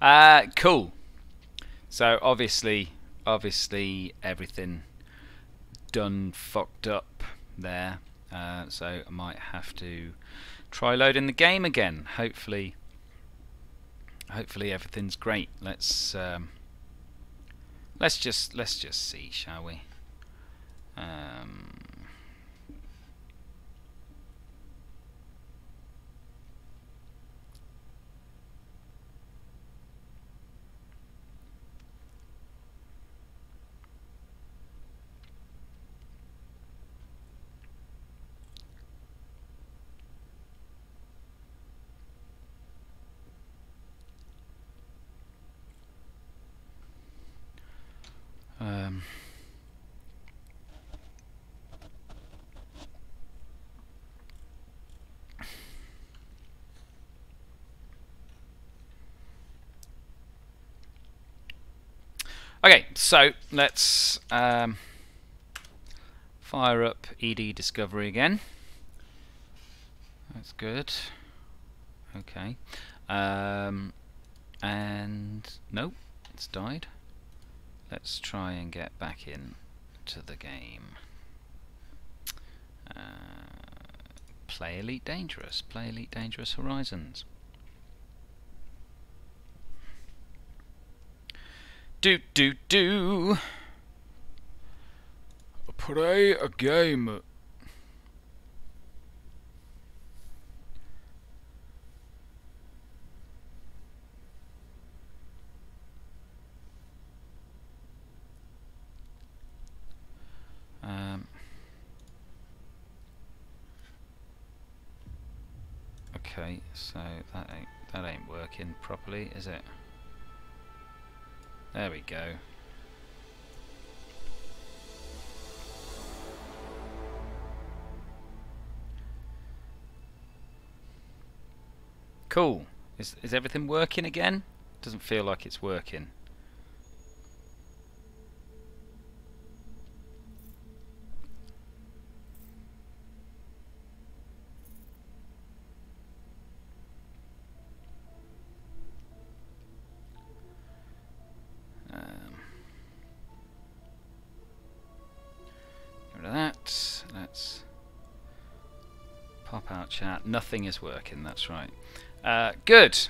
Cool. So obviously everything done fucked up there. So I might have to try loading the game again. Hopefully everything's great. Let's just see, shall we? Um, um, okay, so let's fire up ED Discovery again. That's good. Okay. And no, it's died. Let's try and get back in to the game. Play Elite Dangerous. Play Elite Dangerous Horizons. Do. Play a game. Okay, so that ain't working properly, is it? There we go. Cool. Is everything working again? Doesn't feel like it's working. Get rid of that. Let's pop out chat. Nothing is working, that's right. Good.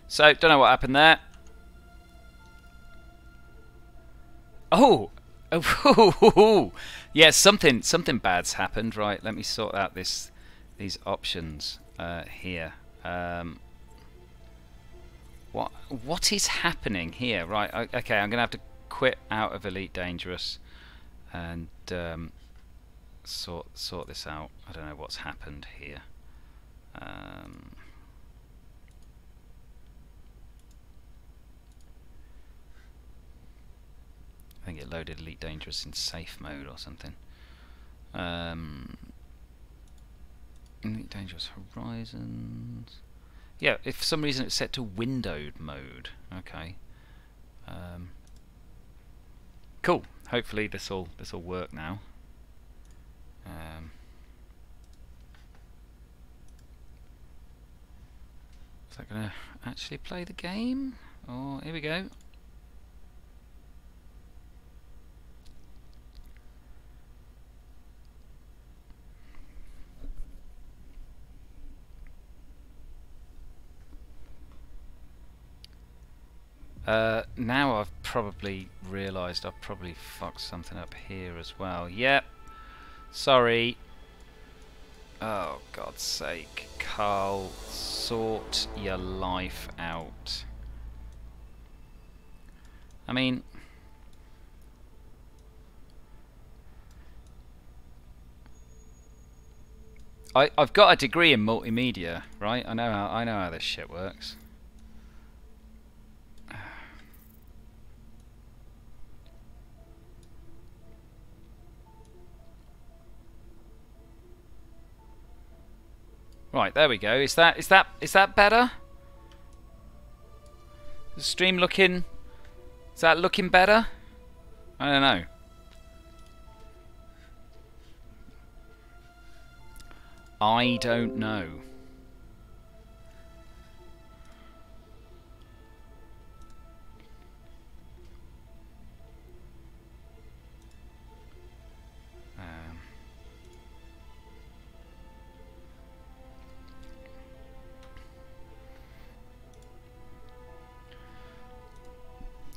So, don't know what happened there. Oh! Oh! Yeah, something bad's happened. Right, let me sort out these options here. What is happening here? Right, okay, I'm going to have to quit out of Elite Dangerous and sort this out. I don't know what's happened here. I think it loaded Elite Dangerous in safe mode or something. Elite Dangerous Horizons. Yeah, if for some reason it's set to windowed mode. Okay. Cool. Hopefully this'll work now. Is that gonna actually play the game? Oh, here we go. Now I've probably realised I've probably fucked something up here as well. Yep. Sorry. Oh, God's sake. Carl, sort your life out. I mean... I've got a degree in multimedia, right? I know how this shit works. Right, there we go. Is that better? Is the stream looking... Is that looking better? I don't know. I don't know.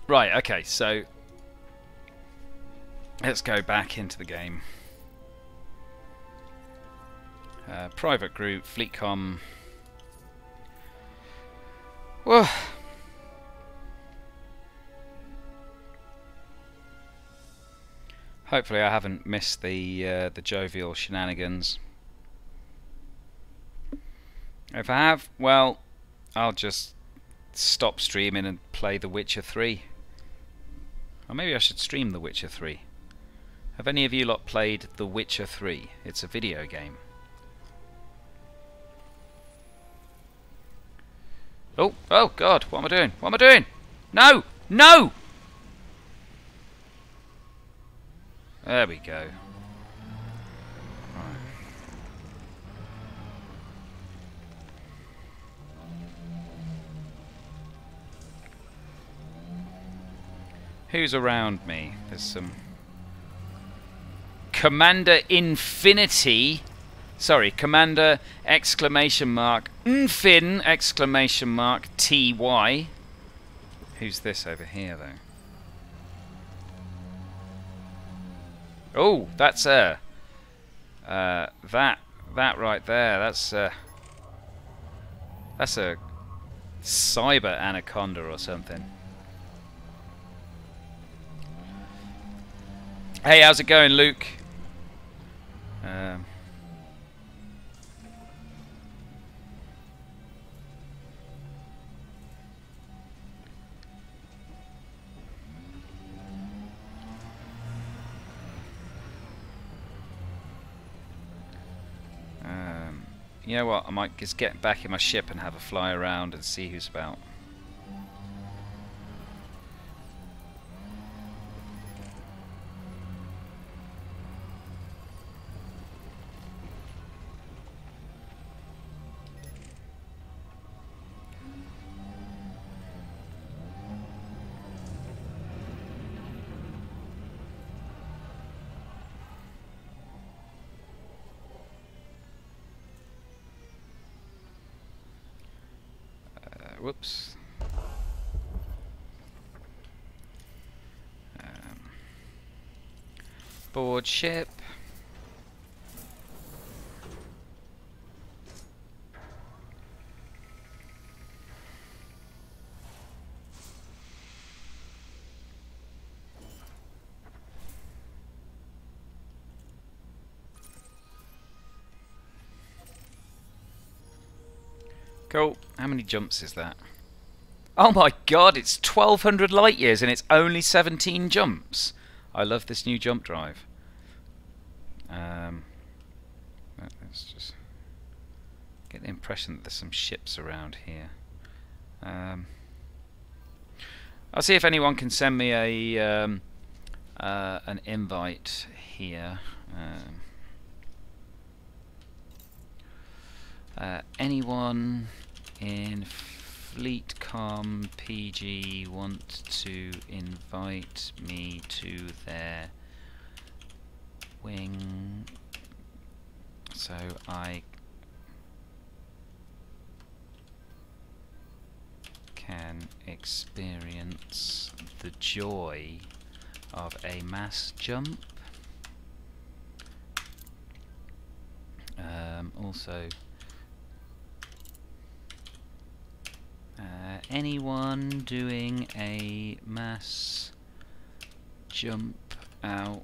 Right, okay, so let's go back into the game. Private group, FleetCom. Well, hopefully I haven't missed the jovial shenanigans. If I have, well, I'll just stop streaming and play The Witcher 3. Or maybe I should stream The Witcher 3. Have any of you lot played The Witcher 3? It's a video game. Oh, oh God, what am I doing? What am I doing? No! No! There we go. Right. Who's around me? There's some... Commander Infinity... Sorry, Commander exclamation mark Infin exclamation mark TY. Who's this over here though? Oh, that's that right there. That's a cyber anaconda or something. Hey, how's it going, Luke? You know what, I might just get back in my ship and have a fly around and see who's about. Whoops. Board ship. Cool. How many jumps is that? Oh my god, it's 1200 light years and it's only 17 jumps. I love this new jump drive. Let's just get the impression that there's some ships around here. I'll see if anyone can send me a an invite here. Anyone in FleetCom PG want to invite me to their wing so I can experience the joy of a mass jump. Also, anyone doing a mass jump out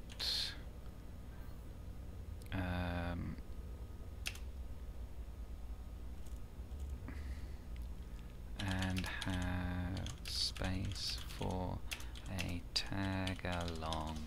and have space for a tag along.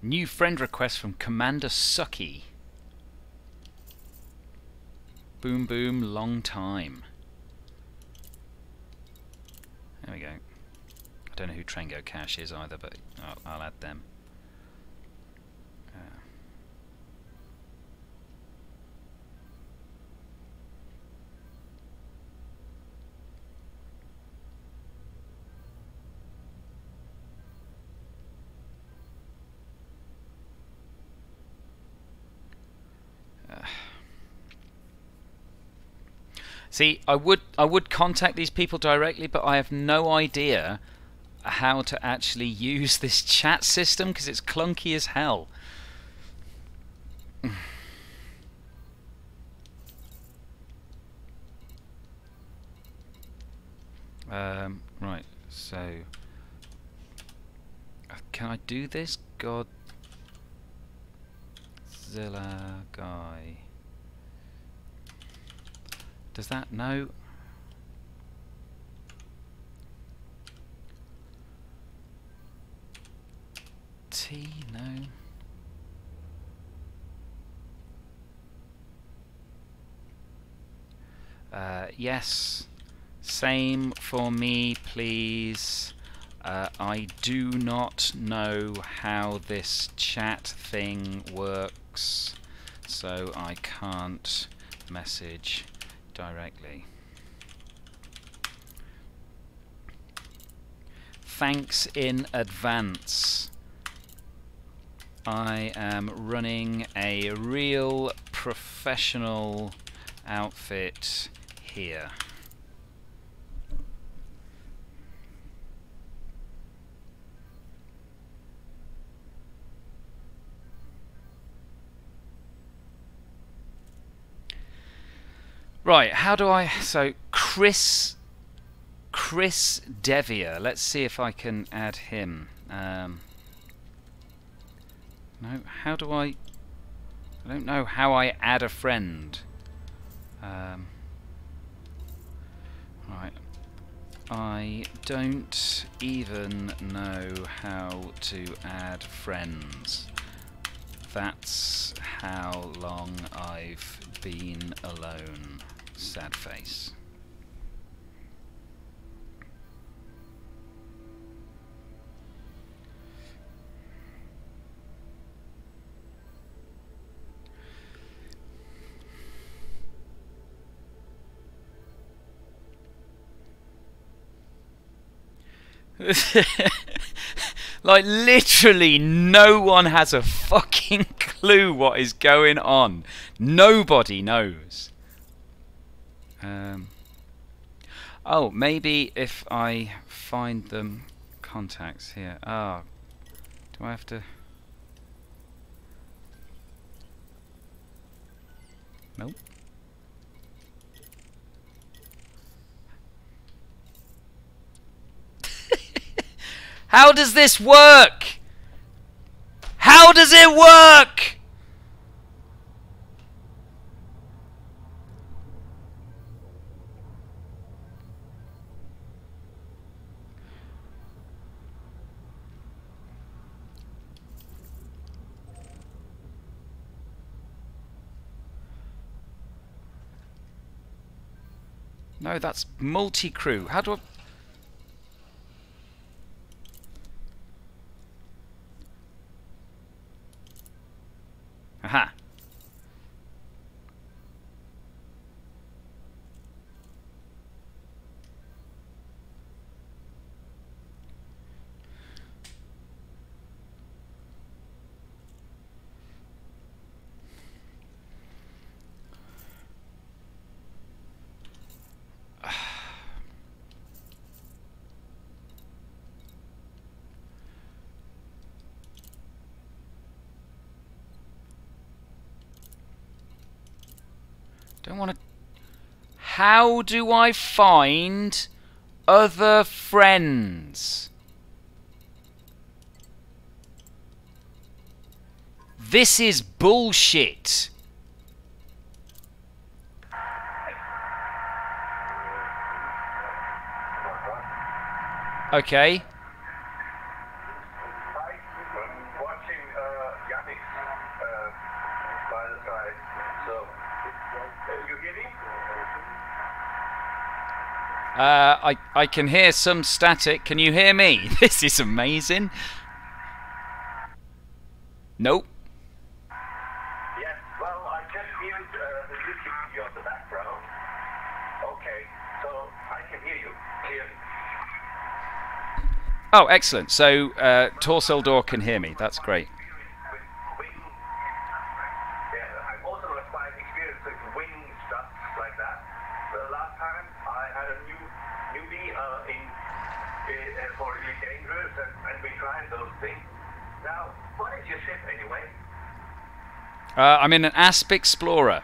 New friend request from Commander Sucky. Boom boom, long time. There we go. I don't know who Trango Cash is either, but I'll add them. See, I would contact these people directly, but I have no idea how to actually use this chat system because it's clunky as hell. Right, so can I do this? Godzilla guy. Does that no? T no. Yes. Same for me, please. I do not know how this chat thing works, so I can't message directly. Thanks in advance. I am running a real professional outfit here. Right, how do I... So, Chris Devier. Let's see if I can add him. No, how do I don't know how I add a friend. Right. I don't even know how to add friends. That's how long I've been alone. Sad face. Like, literally no one has a fucking clue what is going on. Nobody knows. Oh, maybe if I find them contacts here. Oh, do I have to... Nope. How does this work? How does it work? No, that's multi-crew. How do I... Aha. Don't want to... How do I find other friends? This is bullshit. Okay. I can hear some static. Can you hear me? This is amazing. Nope. Yes, well, I just viewed the YouTube video of the background. Okay, so I can hear you clearly. Oh, excellent. So, Torseldor can hear me. That's great. Yeah, I'm also like experience with wing stuff like that. The last obviously dangerous, and we tried those things. Now, what is your ship anyway? I'm in an Asp Explorer. I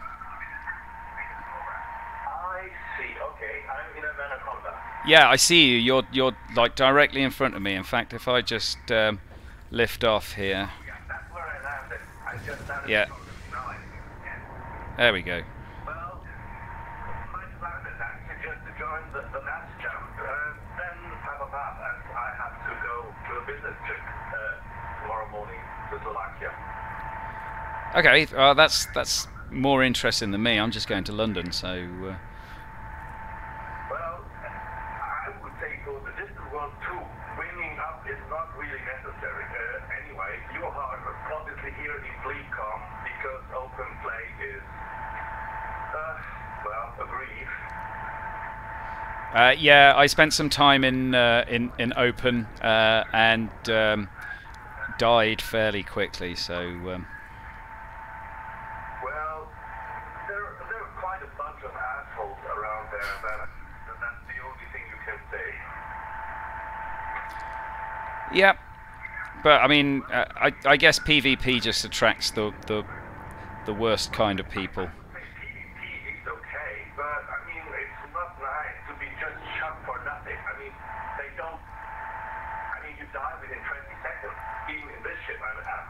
see. Okay, I'm in a Anaconda. Yeah, I see you. You're like directly in front of me. In fact, if I just lift off here. Yeah, that's where I landed. I just landed. Yeah. Now I see. Yeah. There we go. Well, my plan is actually just to join the last jump, then have a bath, as I have to go to a business trip tomorrow morning to Slovakia. Okay, that's more interesting than me. I'm just going to London, so. Well, I would say for the distant world too, winging up is not really necessary. Anyway, you are obviously here in Fleetcom because open play is, well, a grief. Yeah, I spent some time in Open and died fairly quickly. So. Well, there are quite a bunch of assholes around there, that's the only thing you can say. Yeah, but I mean, I guess PvP just attracts the worst kind of people. PvP is okay, but I mean, it's not nice to be just shot for nothing. I mean, they don't. I mean, you die within 20 seconds, even in this ship I have.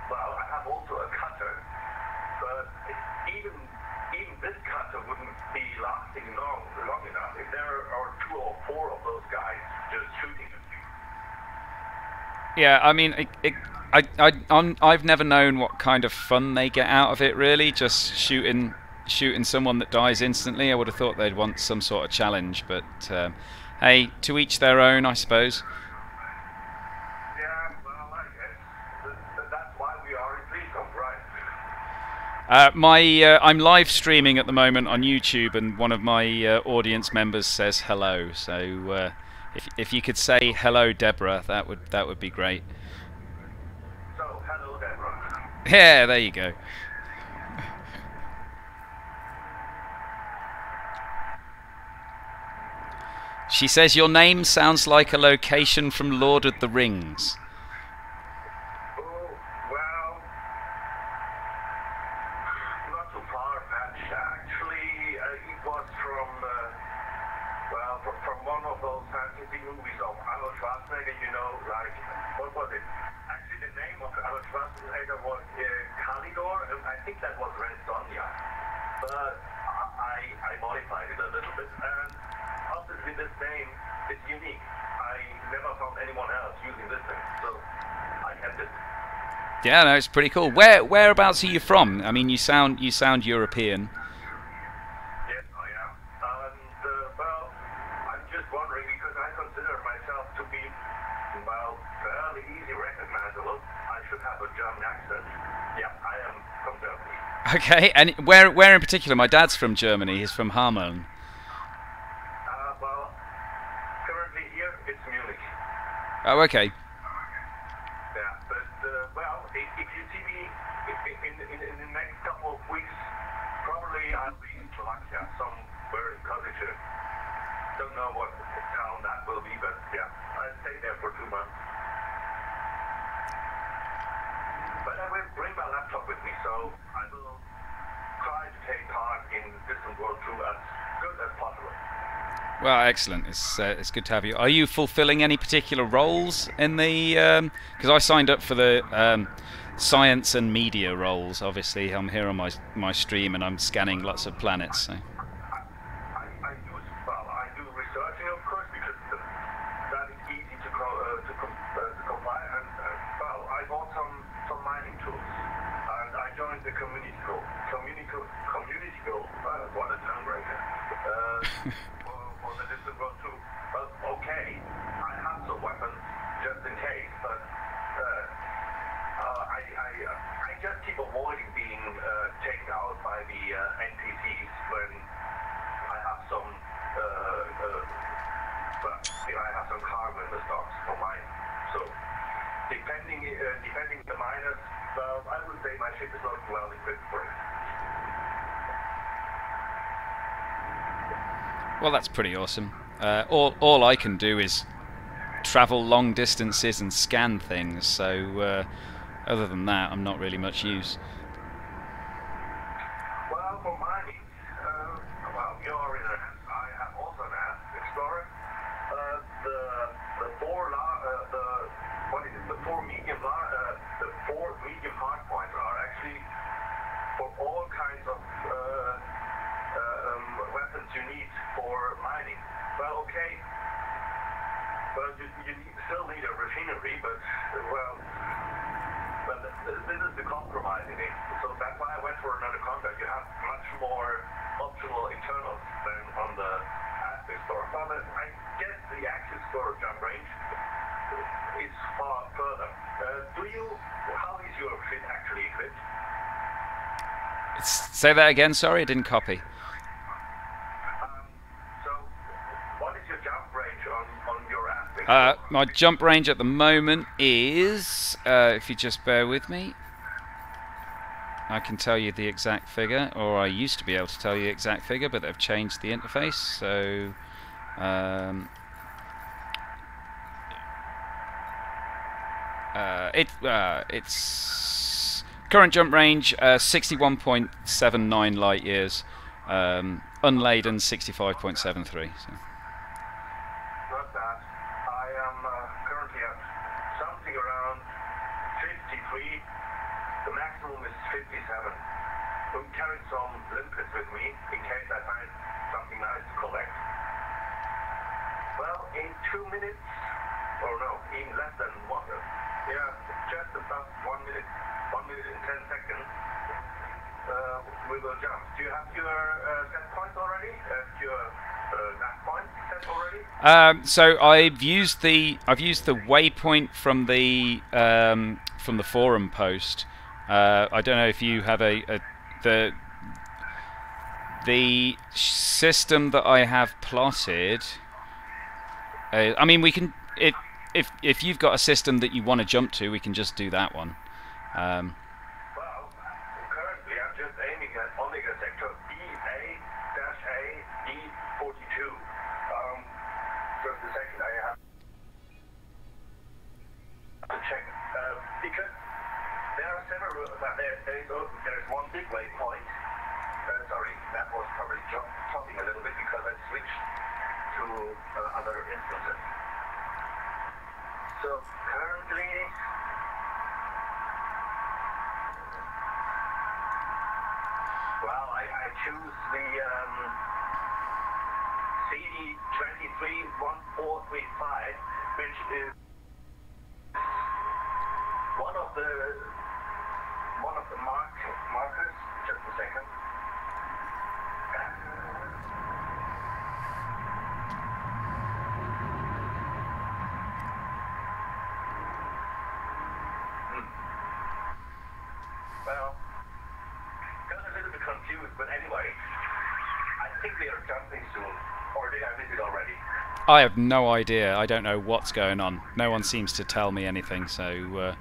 Well, I have also a cutter, but even this cutter wouldn't be lasting long enough if there are 2 or 4 of those guys just shooting at you. Yeah, I mean, I've never known what kind of fun they get out of it. Really, just shooting someone that dies instantly. I would have thought they'd want some sort of challenge, but hey, to each their own, I suppose. Yeah, well, I guess that's why we are in Fleetcom, right? I'm live streaming at the moment on YouTube, and one of my audience members says hello. So if you could say hello, Deborah, that would be great. So, hello, Deborah. Yeah, there you go. She says your name sounds like a location from Lord of the Rings. Oh, well, not too far-fetched, actually. It was from one of those fantasy movies of Arnold Schwarzenegger, you know, like, what was it? Actually, the name of Arnold Schwarzenegger was Kalidor, and I think that was Red Sonja. But I modified it a little bit, and obviously this name is unique. I never found anyone else using this name, so I kept it. Yeah, no, it's pretty cool. Whereabouts are you from? I mean, you sound European. Yes, I am. And, well, I'm just wondering, because I consider myself to be, well, fairly easy recognizable. I should have a German accent. Yeah, I am from Germany. Okay, and where in particular? My dad's from Germany. He's from Hameln. Well, currently here it's Munich. Oh, okay. Yeah, but, well, if you see me in the next couple of weeks, probably I'll be in Slovakia, somewhere in Košice. Don't know what town that will be, but yeah, I'll stay there for 2 months. But I will bring my laptop with me, so I will try to take part in Distant World 2 as good as possible. Well, excellent. It's good to have you. Are you fulfilling any particular roles in the? Because I signed up for the science and media roles. Obviously, I'm here on my stream and I'm scanning lots of planets. So. I do researching, of course, because that is easy to comply. And well, I bought some mining tools, and I joined the community school. What a tongue breaker. For the Distant World 2. Well, okay, I have some weapons just in case, but I just keep avoiding being taken out by the NPCs when I have some I have some cargo in the stocks for mine. So depending the miners, well, I would say my ship is not well equipped for it. Well, that's pretty awesome. All I can do is travel long distances and scan things. So other than that, I'm not really much use. Well, for mining, well, you're in I have also an app, Explorer. The four medium hard points are actually for all kinds of weapons you need for mining. Well, okay. Well, you still need a refinery, but this is the compromise in it. So that's why I went for another contract. You have much more optional internals than on the App Explorer. But I guess the App Explorer jump range is far further. How is your fit actually equipped? Say that again, sorry, I didn't copy. So, what is your jump range on your App? My jump range at the moment is, if you just bear with me, I can tell you the exact figure, or I used to be able to tell you the exact figure, but they've changed the interface, so it's current jump range 61.79 light years, unladen 65.73. So. Not bad. I am currently at something around 53. The maximum is 57. I'm carrying some limpets with me in case I find something nice to collect. Well, in 2 minutes, or no, in less than one, just about 1 minute, 1 minute and 10 seconds, we will jump. Do you have your set points already? Your nav point set already? So I've used the waypoint from the forum post. I don't know if you have the system that I have plotted. I mean, we can if you've got a system that you want to jump to, we can just do that one. Well, currently I'm just aiming at Omega Sector BA-A-D42. Just a second, I have to check because there are several. There's one big waypoint. Sorry, that was probably chopping a little bit because I switched to other instances. So currently, well, I choose the CD231435, which is one of the markers. Just a second. Well, got a little bit confused, but anyway, I think they are jumping soon. Or did I miss it already? I have no idea. I don't know what's going on. No one seems to tell me anything, so... Well,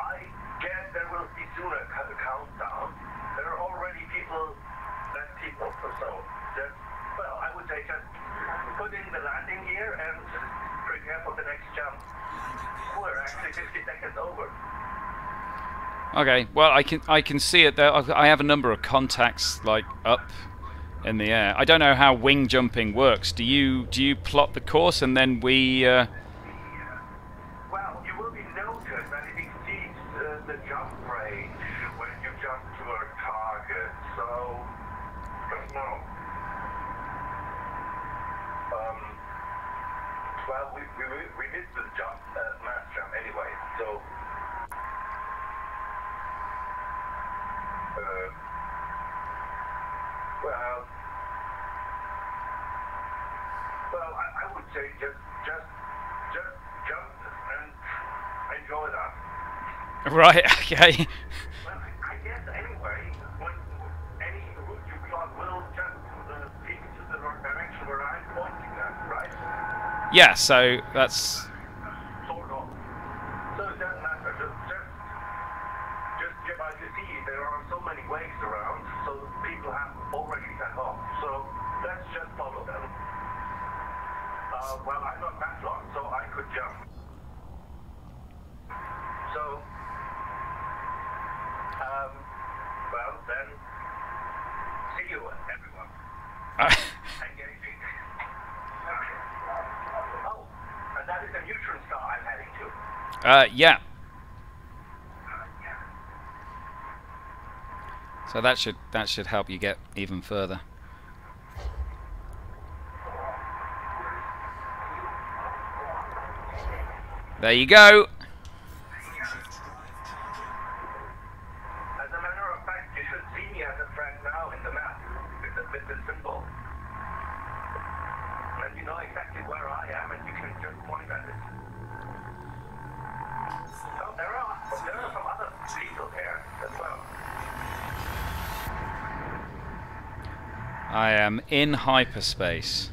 I guess there will be soon a countdown. There are already less people, so just, well, I would say just put in the landing gear and prepare for the next jump. We're actually 50 seconds over. Okay, well, I can see it there. I have a number of contacts like up in the air. I don't know how wing jumping works. Do you plot the course and then we? Well, you will be noted that it exceeds the jump range when you jump to a target. So, no. Well, we missed the jump, mass jump anyway. So. Well, I would say just jump and enjoy that. Right. Okay. Well, I guess anyway, when any route you plot will just lead to the direction where I'm pointing at, right? Yeah. So that's. Sort of. So it doesn't matter. Just as you see, there are so many ways around, so people have already set off. So let's just follow them. Well, I'm not that long, so I could jump. So, well then, see you, everyone. Engaging. Oh, and that is a neutron star I'm heading to. Yeah. So that should help you get even further. There you go. As a matter of fact, you should see me as a friend now in the map with the symbol. And you know exactly where I am, and you can just point at it. So there are some other people here as well. I am in hyperspace.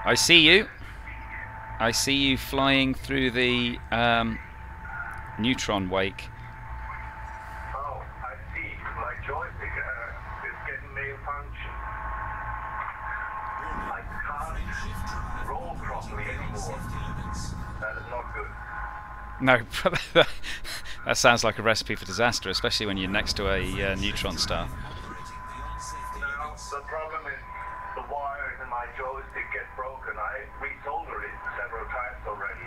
I see you. I see you flying through the neutron wake. Oh, I see. My joystick is getting malfunction. I can't roll properly anymore. That is not good. No, that sounds like a recipe for disaster, especially when you're next to a neutron star. Now, the problem is the wires in my joystick get broken. I resoldered it several times already.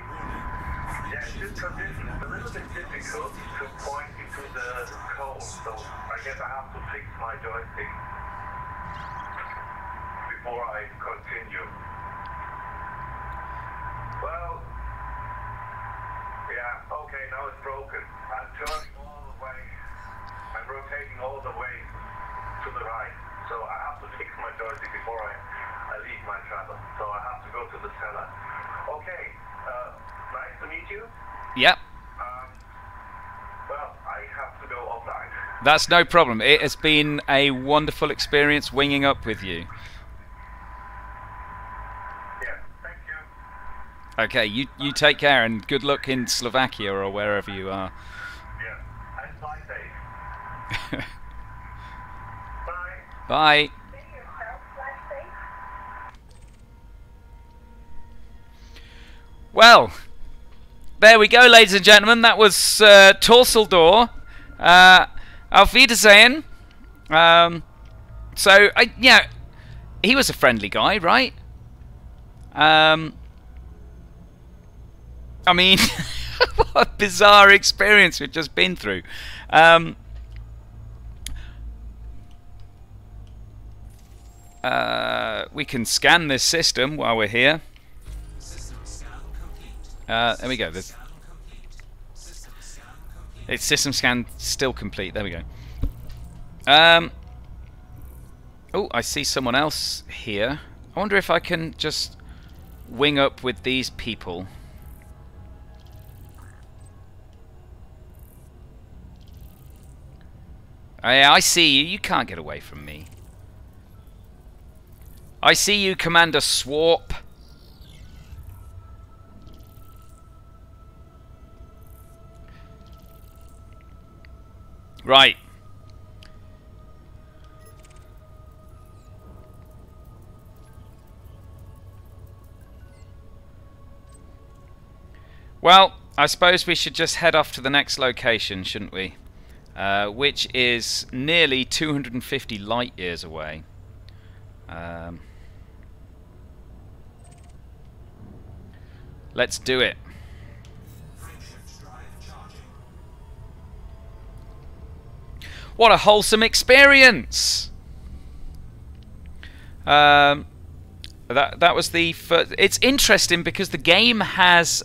Yeah, this condition is a little bit difficult to point into the code, so I guess I have to fix my joystick before I continue. Well, yeah, okay, now it's broken. I'm turning all the way. I'm rotating all the way to the right. So I have to fix my joystick before I leave my travel. So I have to go to the cellar. Okay, nice to meet you. Yep. Well, I have to go offline. That's no problem. It has been a wonderful experience winging up with you. Yeah, thank you. Okay, you take care and good luck in Slovakia or wherever you are. Yeah, and fly safe. Bye. Bye. Well, there we go, ladies and gentlemen. That was Torseldor. Auf Wiedersehen. So, yeah, he was a friendly guy, right? I mean, what a bizarre experience we've just been through. We can scan this system while we're here. There we go. It's system scan still complete. There we go. Oh, I see someone else here. I wonder if I can just wing up with these people. I see you. You can't get away from me. I see you, Commander Swarp. Right. Well, I suppose we should just head off to the next location, shouldn't we? Which is nearly 250 light years away. Let's do it. What a wholesome experience! That was the first. It's interesting because the game has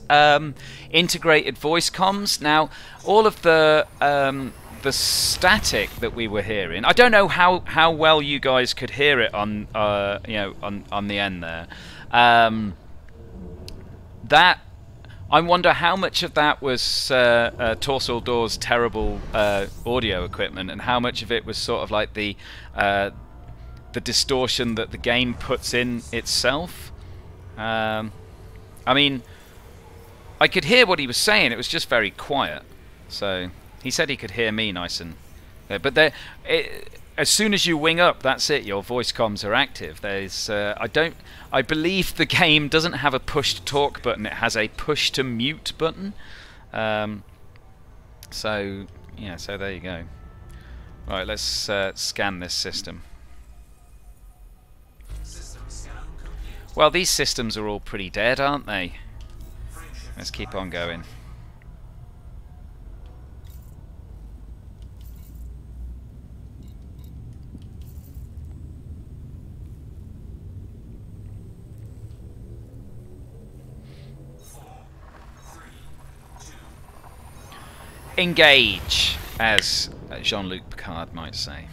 integrated voice comms. Now, all of the static that we were hearing, I don't know how well you guys could hear it on on the end there. That I wonder how much of that was Torseldor's terrible audio equipment, and how much of it was sort of like the distortion that the game puts in itself. I mean, I could hear what he was saying. It was just very quiet. So he said he could hear me nice and... but there, as soon as you wing up, that's it. Your voice comms are active. There's... I believe the game doesn't have a push to talk button. It has a push to mute button. So, yeah, so there you go. Right, let's scan this system. Well, these systems are all pretty dead, aren't they? Let's keep on going. Engage, as Jean-Luc Picard might say.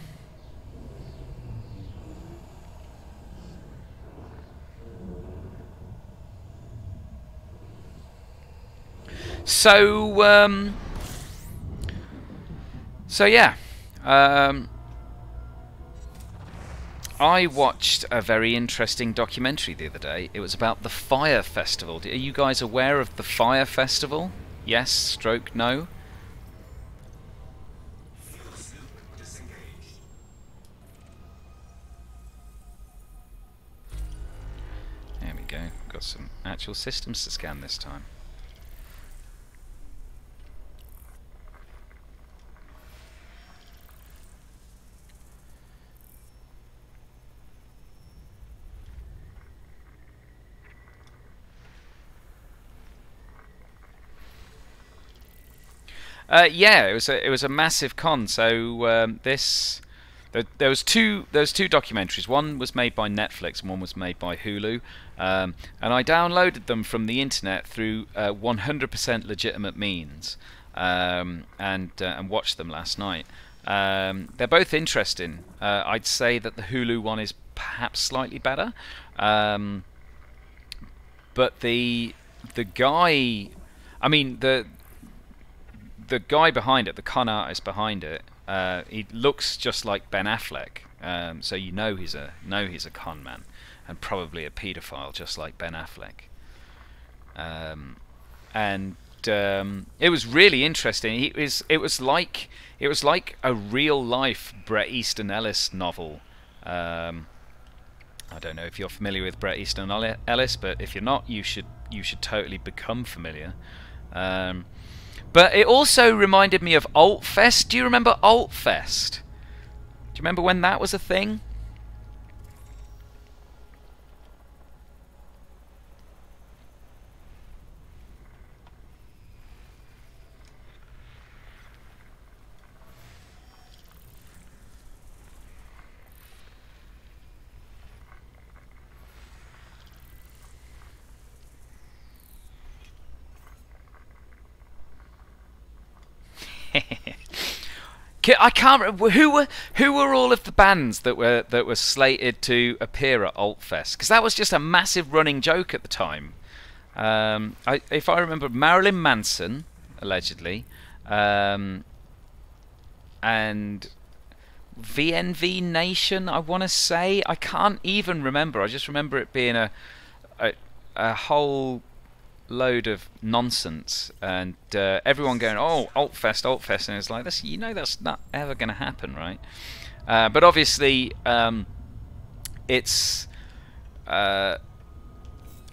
So yeah, I watched a very interesting documentary the other day. It was about the Fire Festival. Are you guys aware of the Fire Festival? Yes, stroke, no? There we go. Got some actual systems to scan this time. Yeah, it was a massive con. So there was two documentaries. One was made by Netflix and one was made by Hulu. And I downloaded them from the internet through 100% legitimate means, and watched them last night. They're both interesting. I'd say that the Hulu one is perhaps slightly better, but the guy, I mean the guy behind it, the con artist behind it, he looks just like Ben Affleck, so you know he's a con man and probably a paedophile, just like Ben Affleck. It was really interesting. It was like a real life Bret Easton Ellis novel. I don't know if you're familiar with Bret Easton Ellis, but if you're not, you should totally become familiar. But it also reminded me of Altfest. Do you remember Altfest? Do you remember when that was a thing? I can't remember who were all of the bands that were slated to appear at Altfest, because that was just a massive running joke at the time. If I remember, Marilyn Manson allegedly, and VNV Nation, I want to say. I can't even remember. I just remember it being a whole load of nonsense, and everyone going, "Oh, Altfest," and it's like, this, you know, that's not ever going to happen, right? But obviously, it's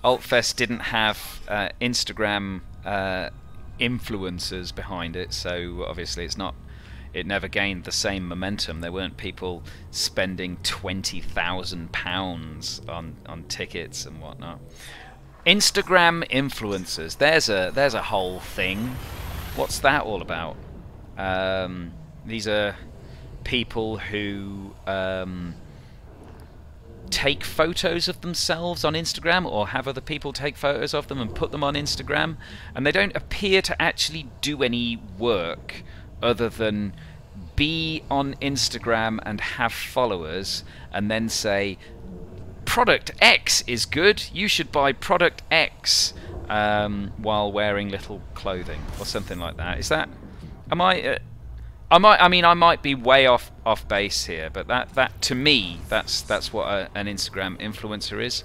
Altfest didn't have Instagram influencers behind it, so obviously it never gained the same momentum. There weren't people spending £20,000 on tickets and whatnot. Instagram influencers. There's a whole thing. What's that all about? These are people who take photos of themselves on Instagram, or have other people take photos of them and put them on Instagram, and they don't appear to actually do any work other than be on Instagram and have followers, and then say, product X is good, you should buy product X, while wearing little clothing or something like that. Is that? I might be way off base here, but that to me, that's what an Instagram influencer is.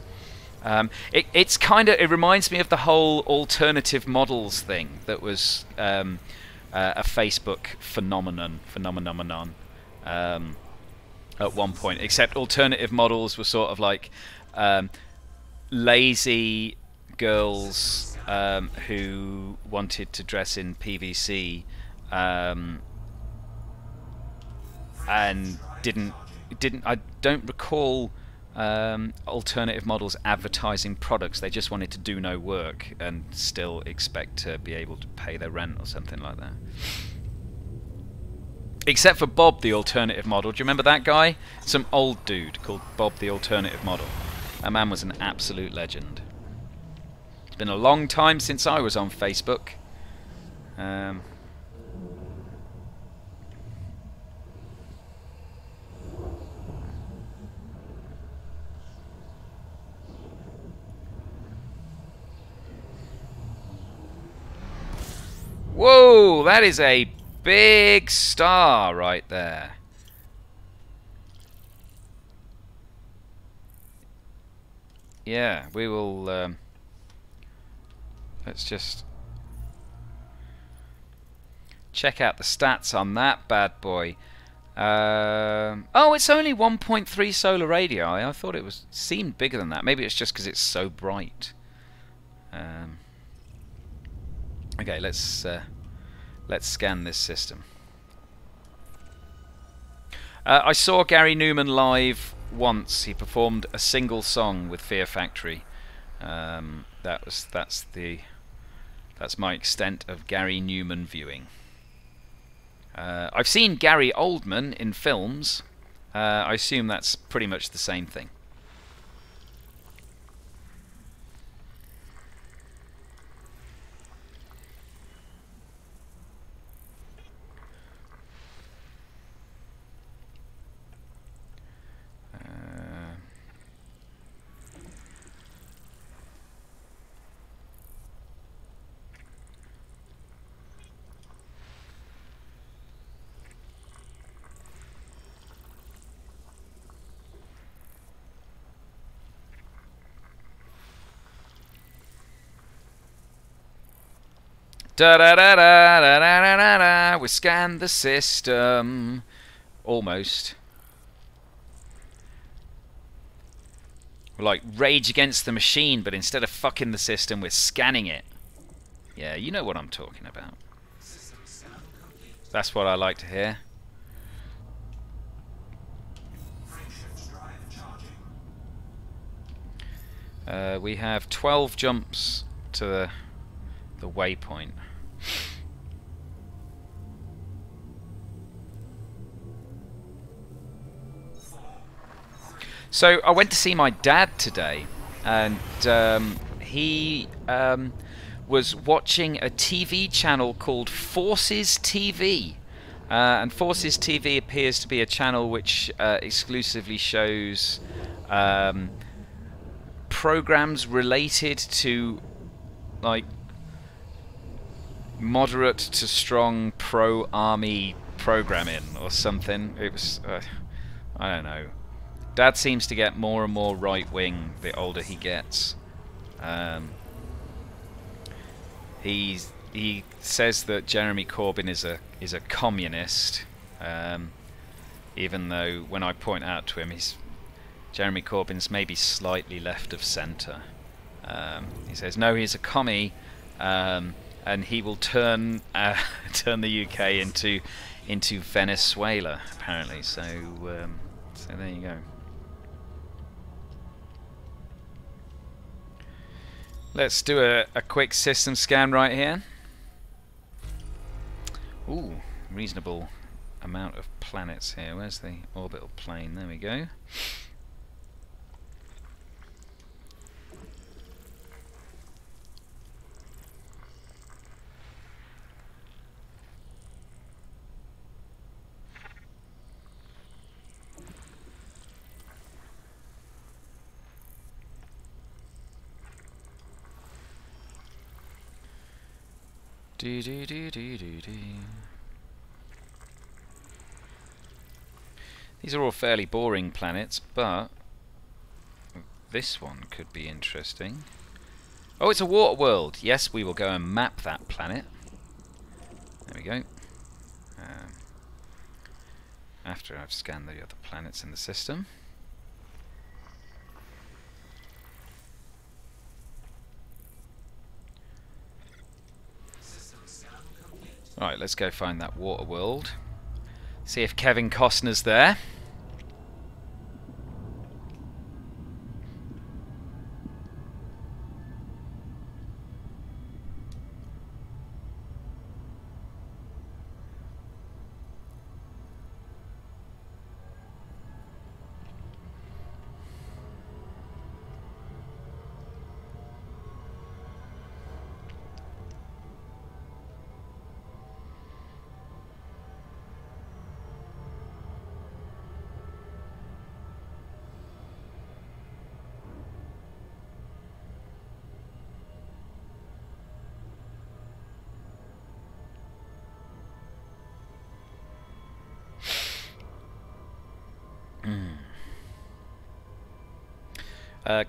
It's kind of, it reminds me of the whole alternative models thing that was a Facebook phenomenon at one point. Except alternative models were sort of like lazy girls who wanted to dress in PVC and didn't. I don't recall alternative models advertising products. They just wanted to do no work and still expect to be able to pay their rent or something like that. Except for Bob the alternative model. Do you remember that guy? Some old dude called Bob the alternative model. That man was an absolute legend. It's been a long time since I was on Facebook. Whoa, that is a big star right there. Yeah, we will let's just check out the stats on that bad boy. Oh, it's only 1.3 solar radii. I thought it seemed bigger than that. Maybe it's just because it's so bright. Okay, let's scan this system. I saw Gary Newman live once. He performed a single song with Fear Factory. That's my extent of Gary Newman viewing. I've seen Gary Oldman in films. I assume that's pretty much the same thing. Da da da da da da da da. We scanned the system. Almost. We're like Rage Against the Machine, but instead of fucking the system, we're scanning it. Yeah, you know what I'm talking about. That's what I like to hear. We have 12 jumps to the waypoint. So I went to see my dad today, and he was watching a TV channel called Forces TV. And Forces TV appears to be a channel which exclusively shows programs related to like moderate to strong pro-army programming or something. It was I don't know. Dad seems to get more and more right-wing the older he gets. He says that Jeremy Corbyn is a communist, even though when I point out to him, Jeremy Corbyn's maybe slightly left of centre. He says no, he's a commie, and he will turn the UK into Venezuela apparently. So there you go. Let's do a quick system scan right here. Ooh, reasonable amount of planets here. Where's the orbital plane? There we go. These are all fairly boring planets, but this one could be interesting. Oh, it's a water world. Yes, we will go and map that planet. There we go. After I've scanned the other planets in the system. Alright, let's go find that water world. See if Kevin Costner's there.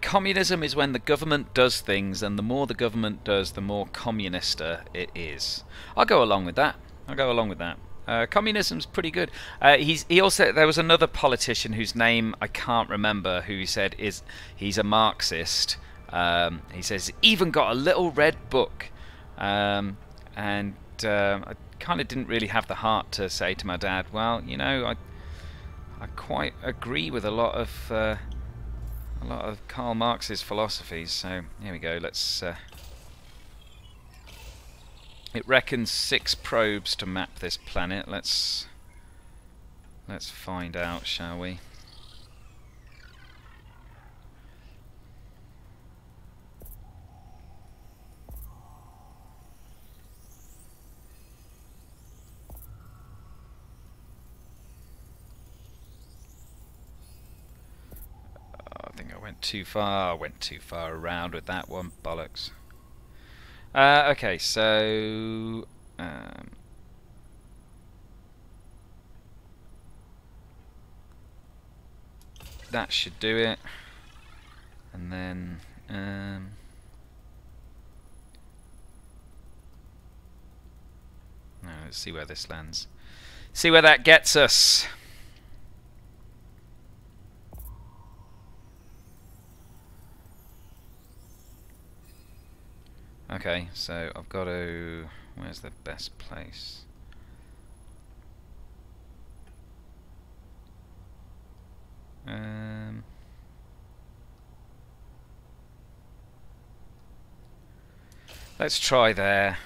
Communism is when the government does things, and the more the government does, the more communista it is. I'll go along with that. I'll go along with that. Communism's pretty good. He also, there was another politician whose name I can't remember, who said he's a Marxist. He says even got a little red book, and I kind of didn't really have the heart to say to my dad, well, you know, I quite agree with a lot of Karl Marx's philosophies. So here we go. Let's. It reckons 6 probes to map this planet. Let's find out, shall we? Too far. Went too far around with that one. Bollocks. Okay, so that should do it. And then let's see where this lands. See where that gets us. Okay, so I've got to... Where's the best place? Let's try there.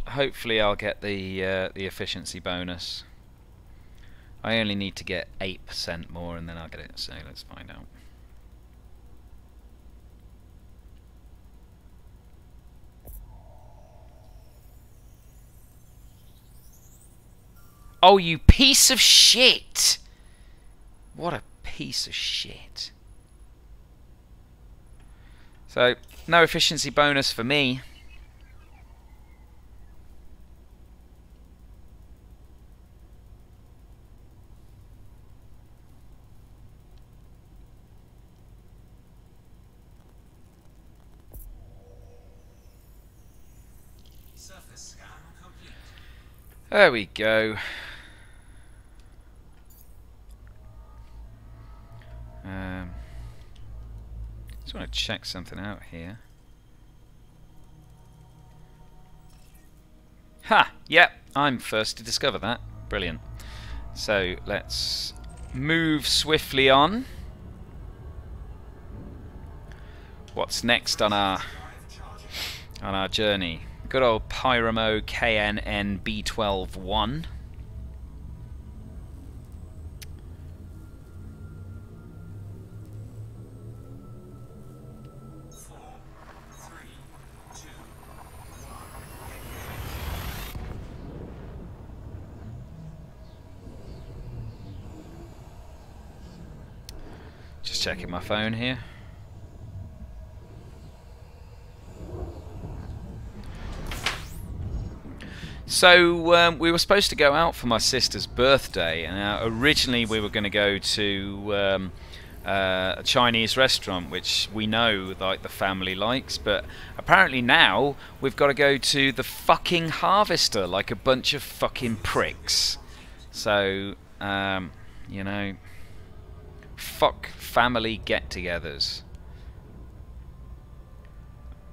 Hopefully I'll get the efficiency bonus. I only need to get 8% more and then I'll get it, so let's find out. Oh, you piece of shit! What a piece of shit. So, no efficiency bonus for me. There we go. Just want to check something out here. Ha! Yep, I'm first to discover that. Brilliant. So let's move swiftly on. What's next on our journey? Good old Pyromo KNN B12-1. Just checking my phone here. So we were supposed to go out for my sister's birthday, and originally we were going to go to a Chinese restaurant, which we know like the family likes, but apparently now we've got to go to the fucking Harvester like a bunch of fucking pricks. So you know, fuck family get-togethers.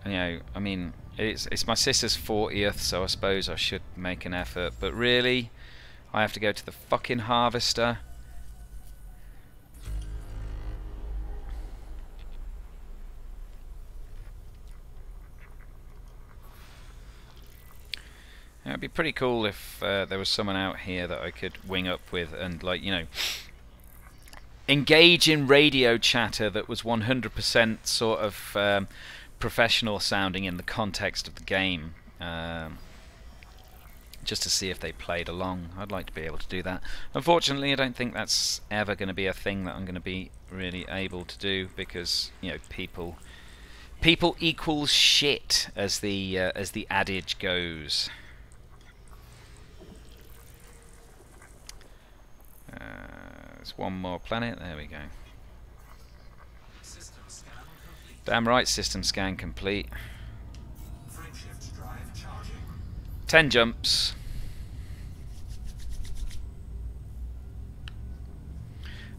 You know, I mean, it's my sister's 40th, so I suppose I should make an effort, but really, I have to go to the fucking Harvester. It'd be pretty cool if there was someone out here that I could wing up with and, like, you know, engage in radio chatter that was 100% sort of professional sounding in the context of the game, just to see if they played along. I'd like to be able to do that. Unfortunately, I don't think that's ever going to be a thing that I'm going to be really able to do, because, you know, people equals shit, as the adage goes. There's one more planet. There we go. Damn right, system scan complete. 10 jumps.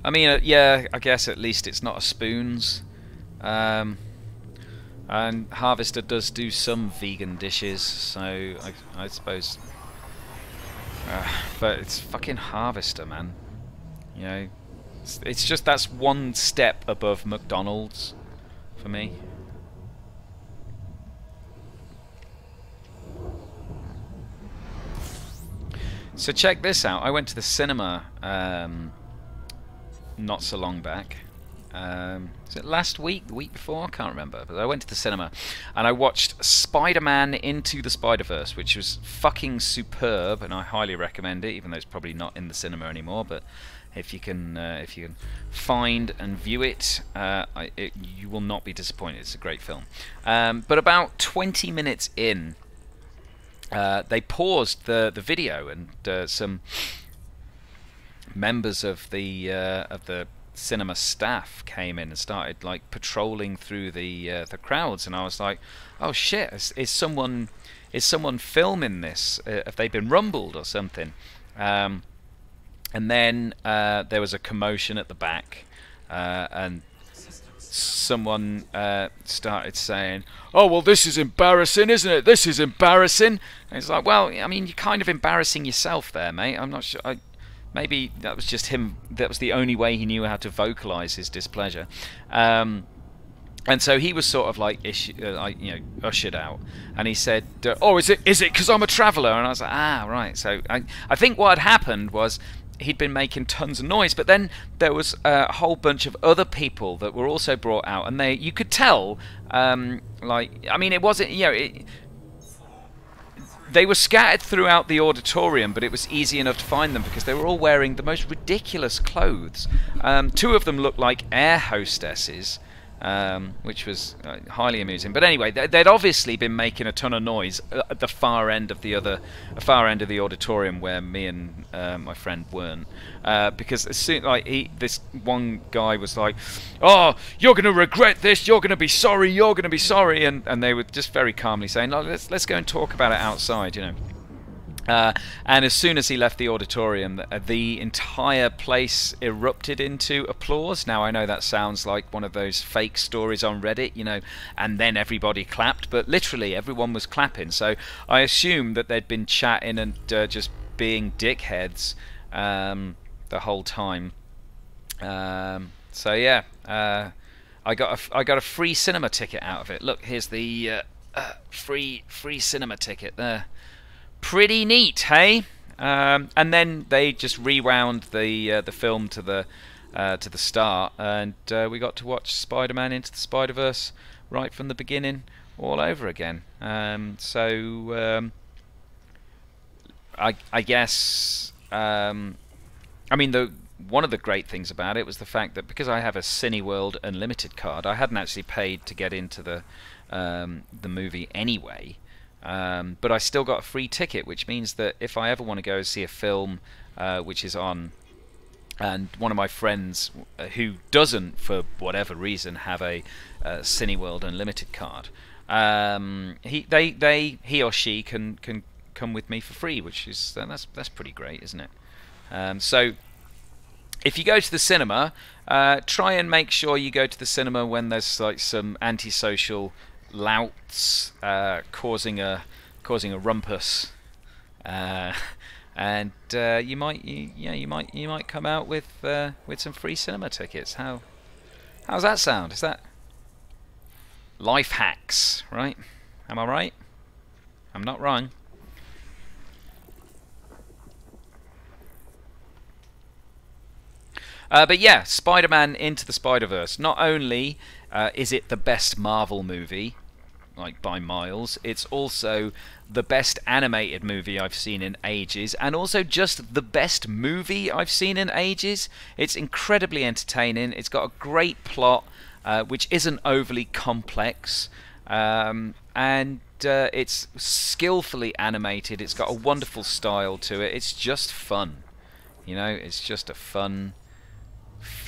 I mean, yeah, I guess at least it's not a spoons. And Harvester does do some vegan dishes, so I suppose. But it's fucking Harvester, man. You know, it's just that's one step above McDonald's for me. So check this out. I went to the cinema not so long back. Was it last week? The week before? I can't remember. But I went to the cinema and I watched Spider-Man Into the Spider-Verse, which was fucking superb, and I highly recommend it, even though it's probably not in the cinema anymore. But if you can find and view it, you will not be disappointed. It's a great film. But about 20 minutes in, they paused the video, and some members of the cinema staff came in and started like patrolling through the crowds, and I was like, oh shit, is someone filming this? Have they been rumbled or something? And then there was a commotion at the back, and someone started saying, oh, well, this is embarrassing, isn't it? This is embarrassing. And it's like, well, I mean, you're kind of embarrassing yourself there, mate. I'm not sure. Maybe that was just him. That was the only way he knew how to vocalize his displeasure. And so he was sort of like, ushered out, and he said, "Oh, is it because I'm a traveller?" And I was like, "Ah, right." So I think what had happened was he'd been making tons of noise, but then there was a whole bunch of other people that were also brought out, and you could tell, like, I mean, it wasn't, you know, they were scattered throughout the auditorium, but it was easy enough to find them because they were all wearing the most ridiculous clothes. Two of them looked like air hostesses, which was highly amusing. But anyway, they'd obviously been making a ton of noise at the far end of the auditorium where me and my friend weren't, because as soon this one guy was like, "Oh, you're going to regret this. You're going to be sorry. You're going to be sorry," and they were just very calmly saying, "No, let's go and talk about it outside," you know. And as soon as he left the auditorium, the entire place erupted into applause. Now, I know that sounds like one of those fake stories on Reddit, you know, and then everybody clapped, but literally everyone was clapping. So I assume that they'd been chatting and just being dickheads the whole time. So yeah, I got a free cinema ticket out of it. Look, here's the free cinema ticket there. Pretty neat, hey? And then they just rewound the film to the start, and we got to watch Spider-Man Into the Spider-Verse right from the beginning, all over again. So I guess I mean one of the great things about it was the fact that because I have a Cineworld Unlimited card, I hadn't actually paid to get into the movie anyway. But I still got a free ticket, which means that if I ever want to go see a film which is on And one of my friends who doesn't, for whatever reason, have a Cineworld Unlimited card, he or she can come with me for free, which is that's pretty great, isn't it? So if you go to the cinema, try and make sure you go to the cinema when there's like some antisocial louts causing a rumpus. And you might come out with some free cinema tickets. How's that sound? Is that life hacks, right? Am I right? I'm not wrong. But yeah, Spider-Man Into the Spider-Verse. Not only is it the best Marvel movie, like by miles, it's also the best animated movie I've seen in ages, and also just the best movie I've seen in ages. It's incredibly entertaining. It's got a great plot, which isn't overly complex, and it's skillfully animated. It's got a wonderful style to it. It's just fun, you know. It's just a fun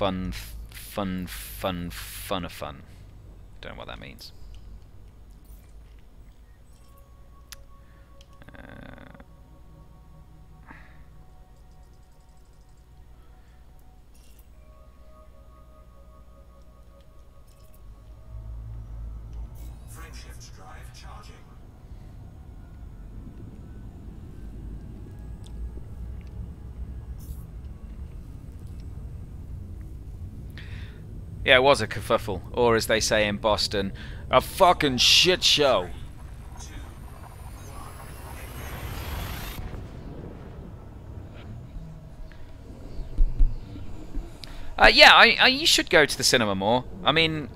of fun. Don't know what that means. Frameshift drive charging. Yeah, it was a kerfuffle, or as they say in Boston, a fucking shit show. Yeah, you should go to the cinema more. I mean,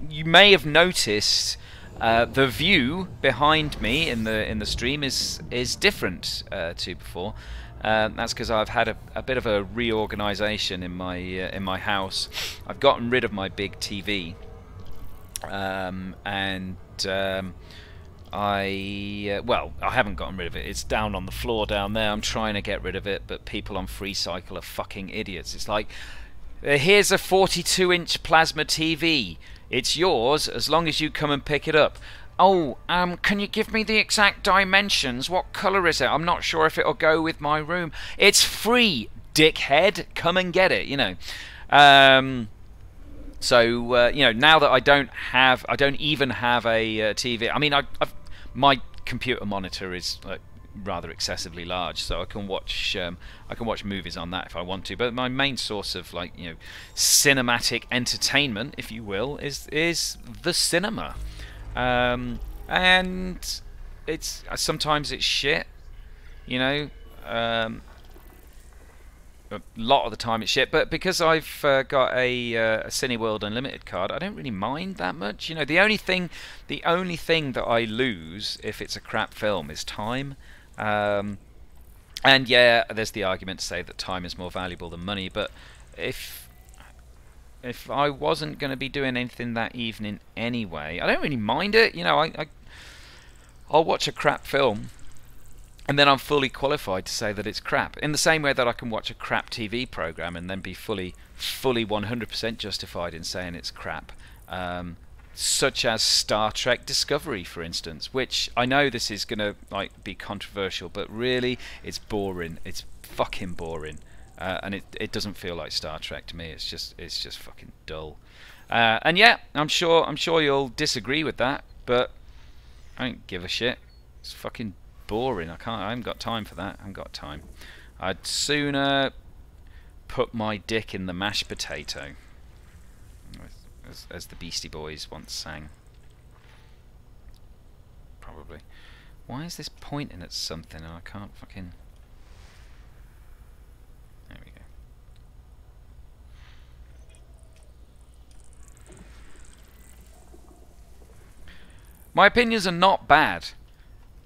you may have noticed the view behind me in the stream is different to before. That's because I've had a bit of a reorganisation in my house. I've gotten rid of my big TV, I haven't gotten rid of it. It's down on the floor down there. I'm trying to get rid of it, but people on FreeCycle are fucking idiots. It's like, here's a 42-inch plasma TV. It's yours as long as you come and pick it up. Oh, can you give me the exact dimensions? What colour is it? I'm not sure if it'll go with my room. It's free, dickhead. Come and get it, you know. So you know, now that I don't even have a TV. I mean, my computer monitor is rather excessively large, so I can watch movies on that if I want to. But my main source of cinematic entertainment, if you will, is the cinema, and it's sometimes it's shit, you know. A lot of the time it's shit, but because I've got a Cineworld Unlimited card, I don't really mind that much. You know, the only thing that I lose if it's a crap film is time. And yeah, there's the argument to say that time is more valuable than money. But if I wasn't going to be doing anything that evening anyway, I don't really mind it. You know, I'll watch a crap film, and then I'm fully qualified to say that it's crap. In the same way that I can watch a crap TV program and then be fully 100% justified in saying it's crap. Such as Star Trek Discovery, for instance, which I know this is gonna be controversial, but really it's boring. It's fucking boring, and it doesn't feel like Star Trek to me. It's just fucking dull. And yeah, I'm sure you'll disagree with that, but I don't give a shit. It's fucking boring. I haven't got time for that. I haven't got time. I'd sooner put my dick in the mashed potato, as the Beastie Boys once sang. Probably. Why is this pointing at something and I can't fucking... There we go. My opinions are not bad.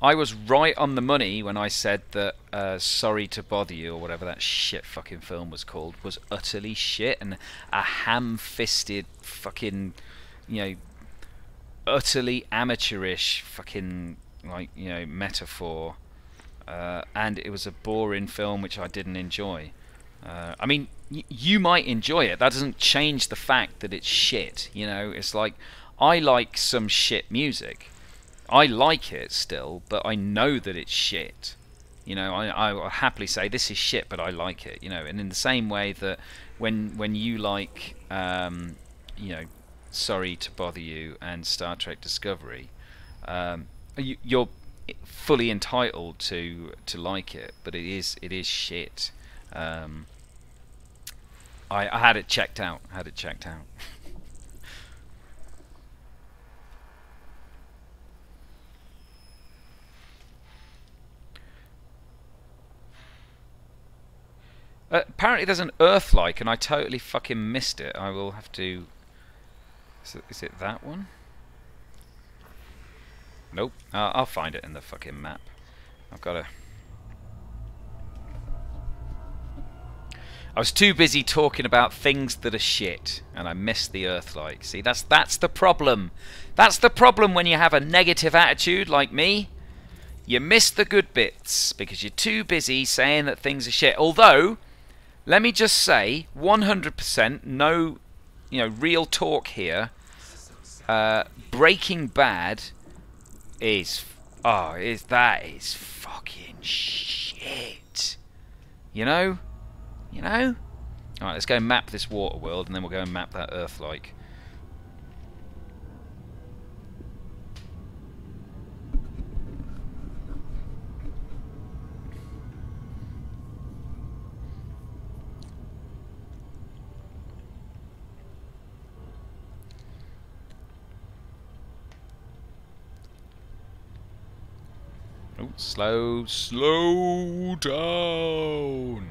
I was right on the money when I said that Sorry to Bother You, or whatever that shit fucking film was called, was utterly shit and a ham-fisted fucking, utterly amateurish fucking, metaphor. And it was a boring film which I didn't enjoy. I mean, you might enjoy it. That doesn't change the fact that it's shit. You know, it's like, I like some shit music. I like it still, but I know that it's shit. You know, I will happily say this is shit, but I like it. You know, and in the same way that when you like, you know, Sorry to Bother You and Star Trek Discovery, you're fully entitled to like it, but it is shit. I had it checked out. Apparently there's an Earth-like, and I totally fucking missed it. I will have to... Is it that one? Nope. I'll find it in the fucking map. I've got to... I was too busy talking about things that are shit, and I missed the Earth-like. See, that's the problem. That's the problem when you have a negative attitude like me. You miss the good bits because you're too busy saying that things are shit. Although, let me just say, 100%, no, you know, real talk here. Breaking Bad is, that is fucking shit. You know? You know? Alright, let's go and map this water world, and then we'll go and map that Earth-like. Oh, slow down.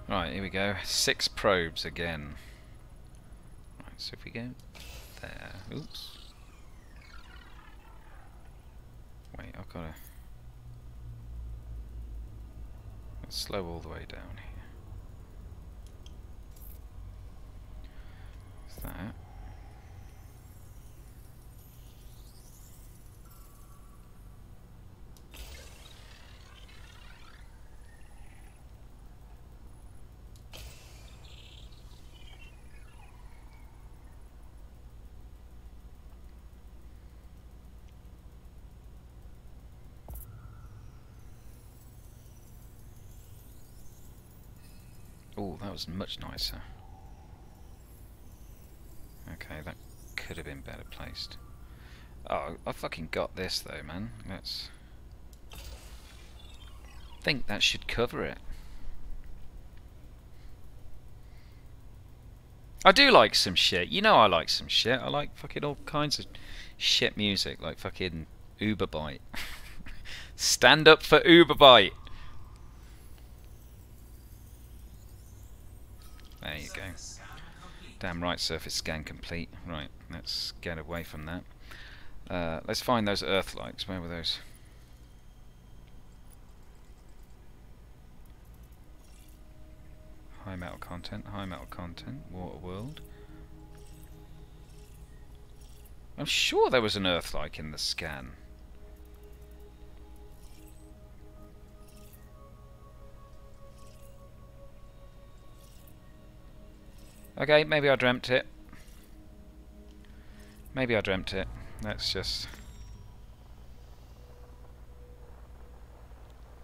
Right, here we go. 6 probes again. Right, so if we go there... Oops. Wait, I've got to... Let's slow all the way down here. Is that? Oh, that was much nicer. Okay, that could have been better placed. Oh, I fucking got this though, man. Let's... think that should cover it. I do like some shit. You know I like some shit. I like fucking all kinds of shit music, like fucking Uberbyte. Stand up for Uberbyte. There you go. Damn right, surface scan complete. Right, let's get away from that. Let's find those Earth-likes. Where were those? High metal content, water world. I'm sure there was an Earth-like in the scan. Okay, maybe I dreamt it. Maybe I dreamt it. Let's just...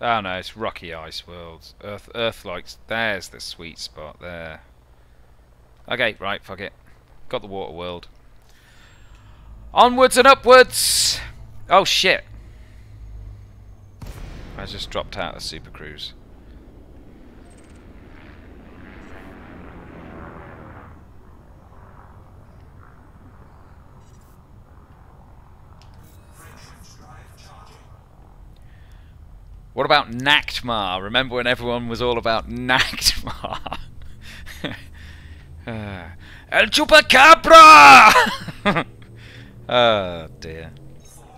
oh no, it's rocky ice worlds. Earth-likes. There's the sweet spot there. Okay, right, fuck it. Got the water world. Onwards and upwards! Oh shit! I just dropped out of Super Cruise. What about Nachtmar? Remember when everyone was all about Nachtmar? El Chupacabra! Oh dear.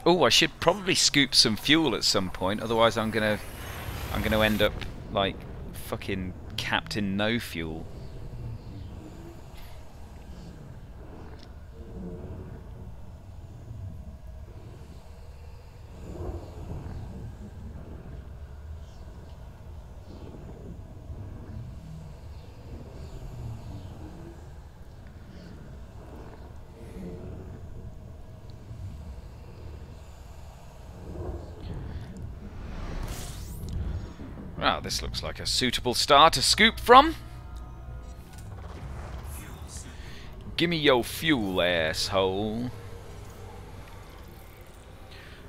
Oh, I should probably scoop some fuel at some point, otherwise I'm gonna end up like fucking Captain No Fuel. Well, this looks like a suitable star to scoop from. Gimme your fuel, asshole.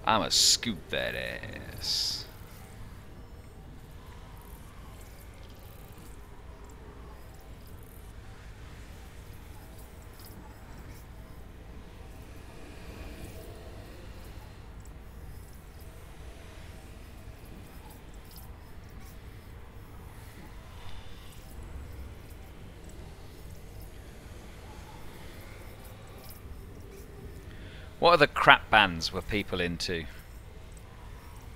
I'ma scoop that ass. What other crap bands were people into?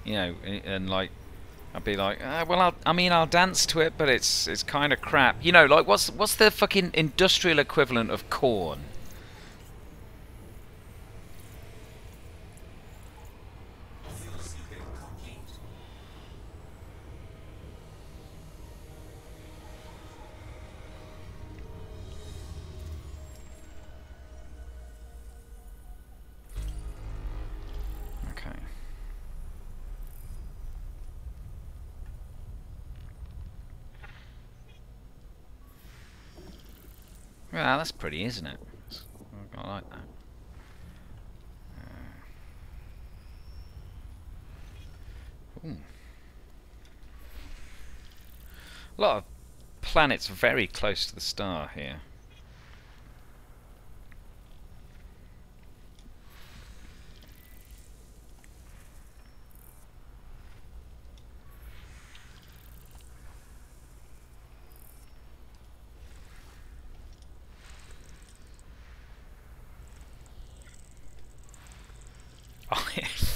You know, and like, I'd be like, well, I'll dance to it, but it's kind of crap. You know, like, what's the fucking industrial equivalent of Korn? Well, that's pretty, isn't it? I like that. Ooh. A lot of planets very close to the star here.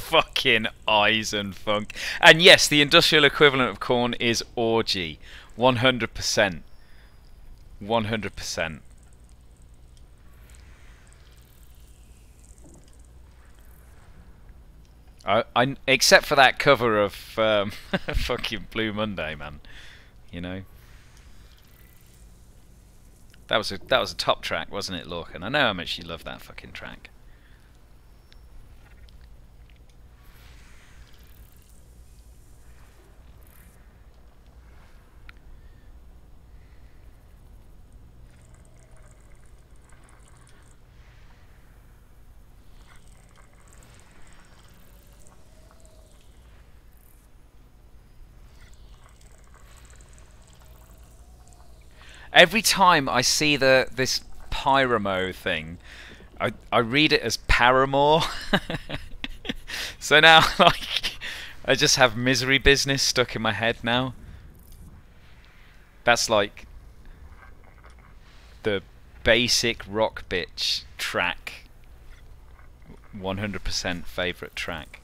Fucking Eisenfunk. And yes, the industrial equivalent of Korn is Orgy. 100%. 100%. Except for that cover of fucking Blue Monday, man. You know. That was a top track, wasn't it, Lorcan? I know how much you love that fucking track. Every time I see this Pyromo thing, I read it as Paramore. So now, like, I just have Misery Business stuck in my head now. That's like the basic rock bitch track. 100% favourite track.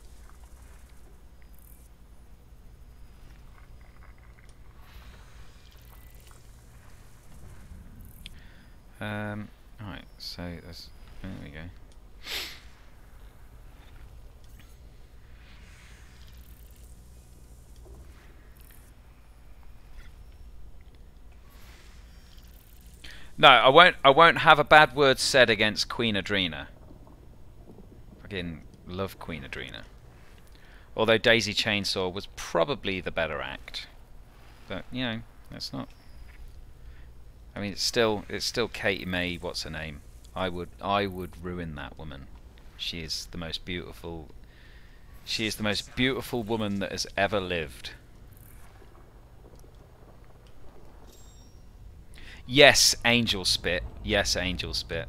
Right, so there we go. No, I won't have a bad word said against Queen Adrena. Fucking love Queen Adrena. Although Daisy Chainsaw was probably the better act. But, you know, that's not. I mean, it's still Katie May. What's her name? I would ruin that woman. She is the most beautiful. She is the most beautiful woman that has ever lived. Yes, Angel Spit. Yes, Angel Spit.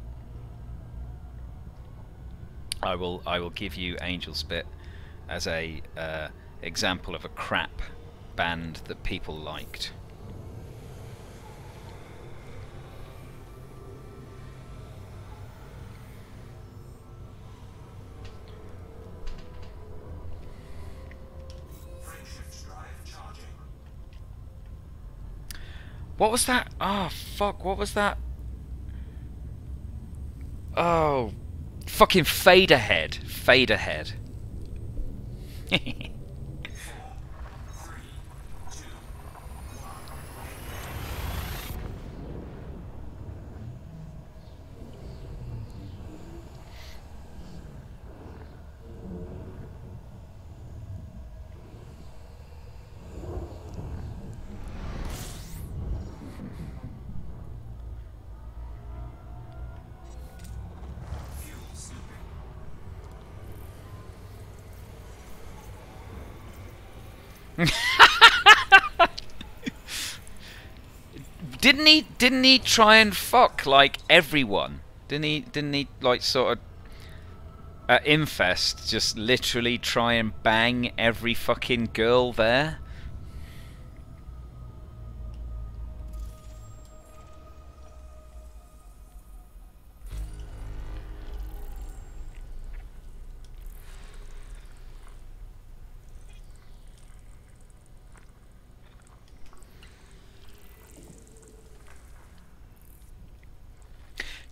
I will give you Angel Spit as a example of a crap band that people liked. What was that? Oh, fuck, what was that? Oh, fucking fade ahead. Fade ahead. Didn't he try and fuck like everyone? Didn't he like sort of at Infest just literally try and bang every fucking girl there?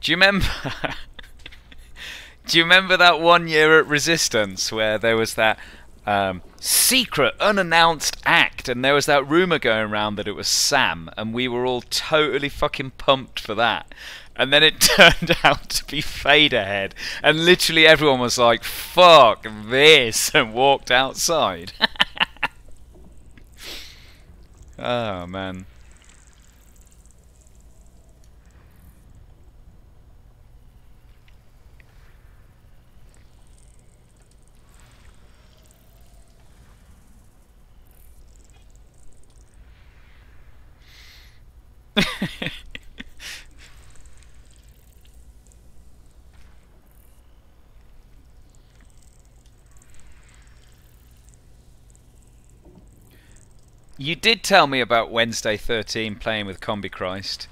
Do you remember? Do you remember that one year at Resistance where there was that secret, unannounced act, and there was that rumor going around that it was Sam, and we were all totally fucking pumped for that, and then it turned out to be Fade Ahead, and literally everyone was like, "Fuck this," and walked outside. Oh man. You did tell me about Wednesday 13 playing with Combi Christ.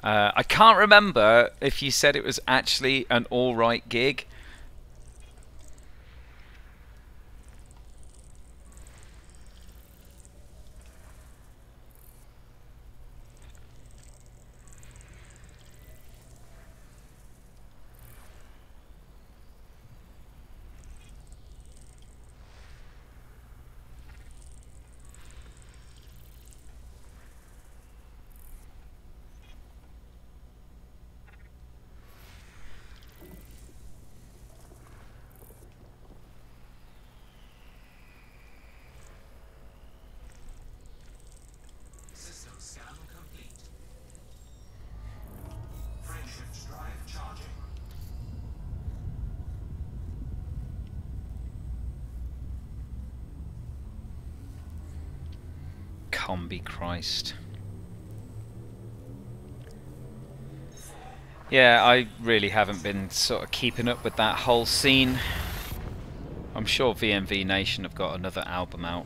I can't remember if you said it was actually an alright gig. Combi Christ. Yeah, I really haven't been sort of keeping up with that whole scene. I'm sure VMV Nation have got another album out.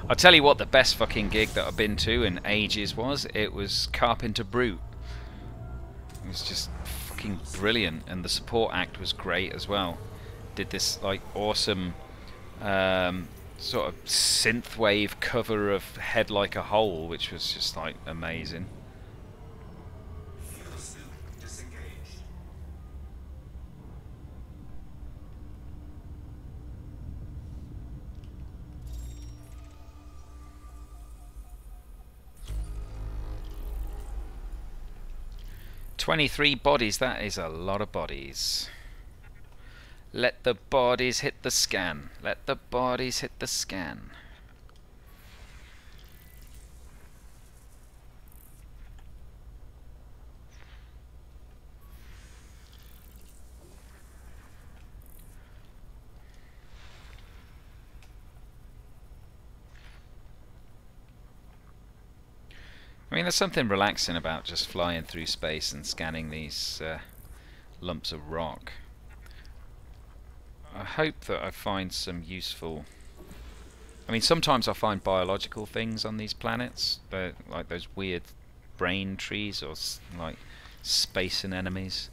I'll tell you what the best fucking gig that I've been to in ages was. It was Carpenter Brute. It was just fucking brilliant, and the support act was great as well. Did this like awesome sort of synthwave cover of Head Like a Hole, which was just like amazing. "23 bodies, that is a lot of bodies. Let the bodies hit the scan. Let the bodies hit the scan." I mean, there's something relaxing about just flying through space and scanning these lumps of rock. I hope that I find some useful... I mean, sometimes I find biological things on these planets, like those weird brain trees or like space anemones.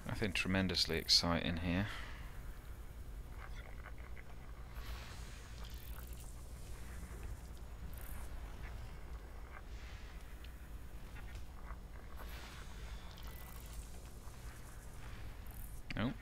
Nothing tremendously exciting here. Nope.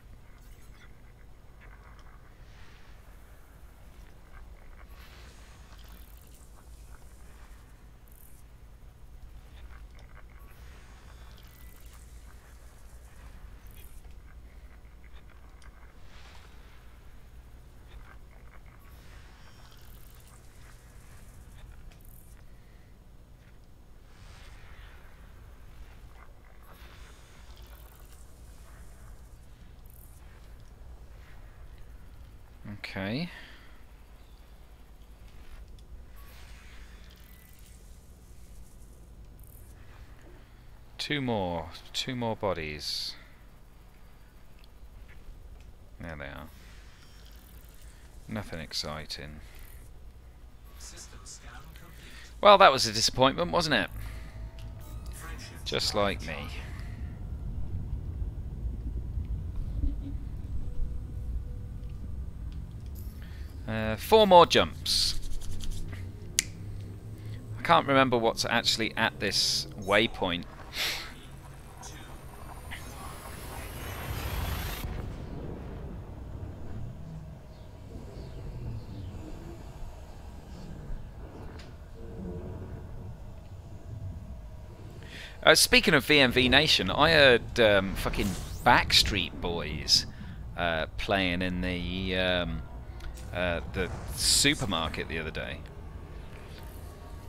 Okay. Two more bodies. There they are. Nothing exciting. Well, that was a disappointment, wasn't it? Just like me. Four more jumps. I can't remember what's actually at this waypoint. Speaking of VMV Nation, I heard fucking Backstreet Boys playing in the supermarket the other day.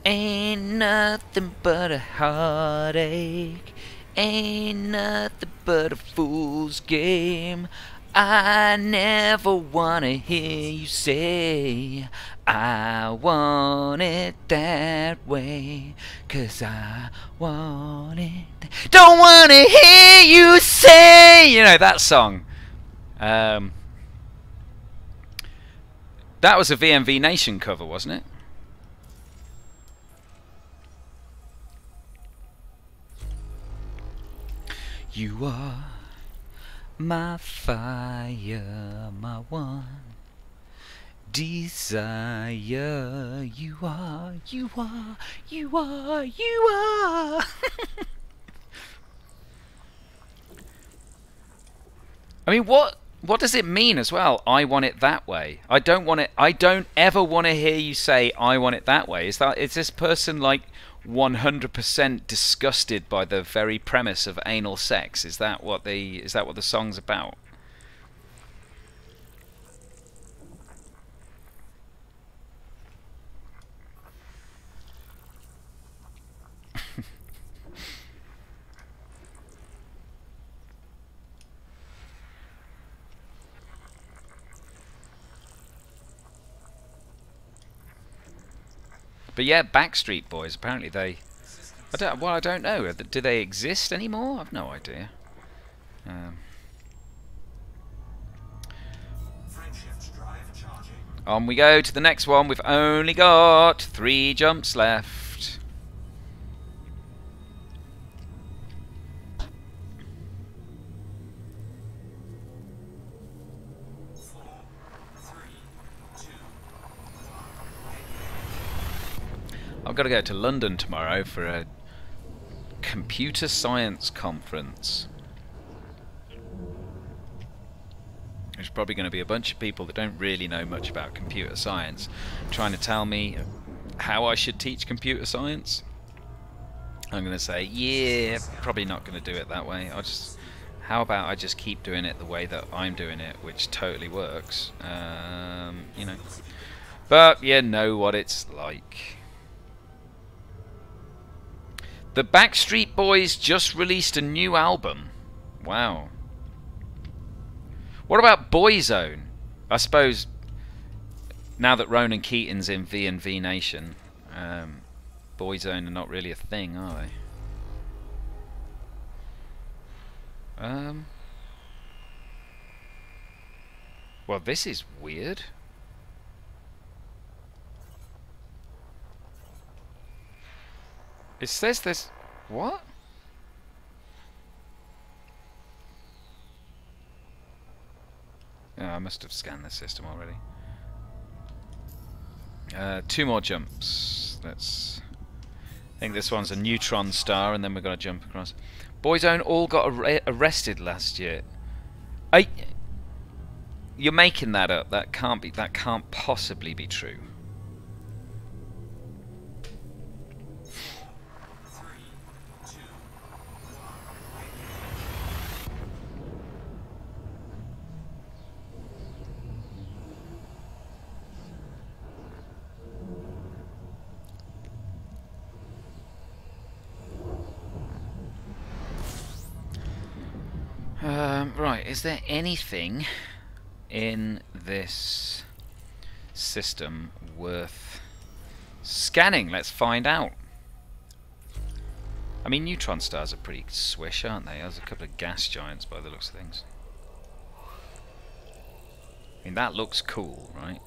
Ain't nothing but a heartache, ain't nothing but a fool's game. I never wanna hear you say I want it that way, 'cause I want it. Don't wanna hear you say, you know that song. That was a VMV Nation cover, wasn't it? You are my fire, my one desire. You are, you are, you are, you are. I mean, what does it mean as well? I want it that way. I don't want it. I don't ever want to hear you say I want it that way. Is this person like 100% disgusted by the very premise of anal sex? Is that what the song's about? But yeah, Backstreet Boys, apparently they... I don't know. Do they exist anymore? I've no idea. On we go to the next one. We've only got 3 jumps left. I've got to go to London tomorrow for a Computer Science Conference. There's probably going to be a bunch of people that don't really know much about computer science trying to tell me how I should teach computer science. I'm going to say, yeah, probably not going to do it that way. How about I just keep doing it the way that I'm doing it, which totally works, you know. But you know what it's like. The Backstreet Boys just released a new album. Wow. What about Boyzone? I suppose now that Ronan Keating's in V&V Nation, Boyzone are not really a thing, are they? Well, this is weird. It says this... What? Oh, I must have scanned the system already. 2 more jumps. Let's... I think this one's a neutron star, and then we've got to jump across. Boyzone all got arrested last year. You're making that up. That can't be. That can't possibly be true. Right, is there anything in this system worth scanning? Let's find out. I mean, neutron stars are pretty swish, aren't they? There's a couple of gas giants by the looks of things. I mean, that looks cool, right?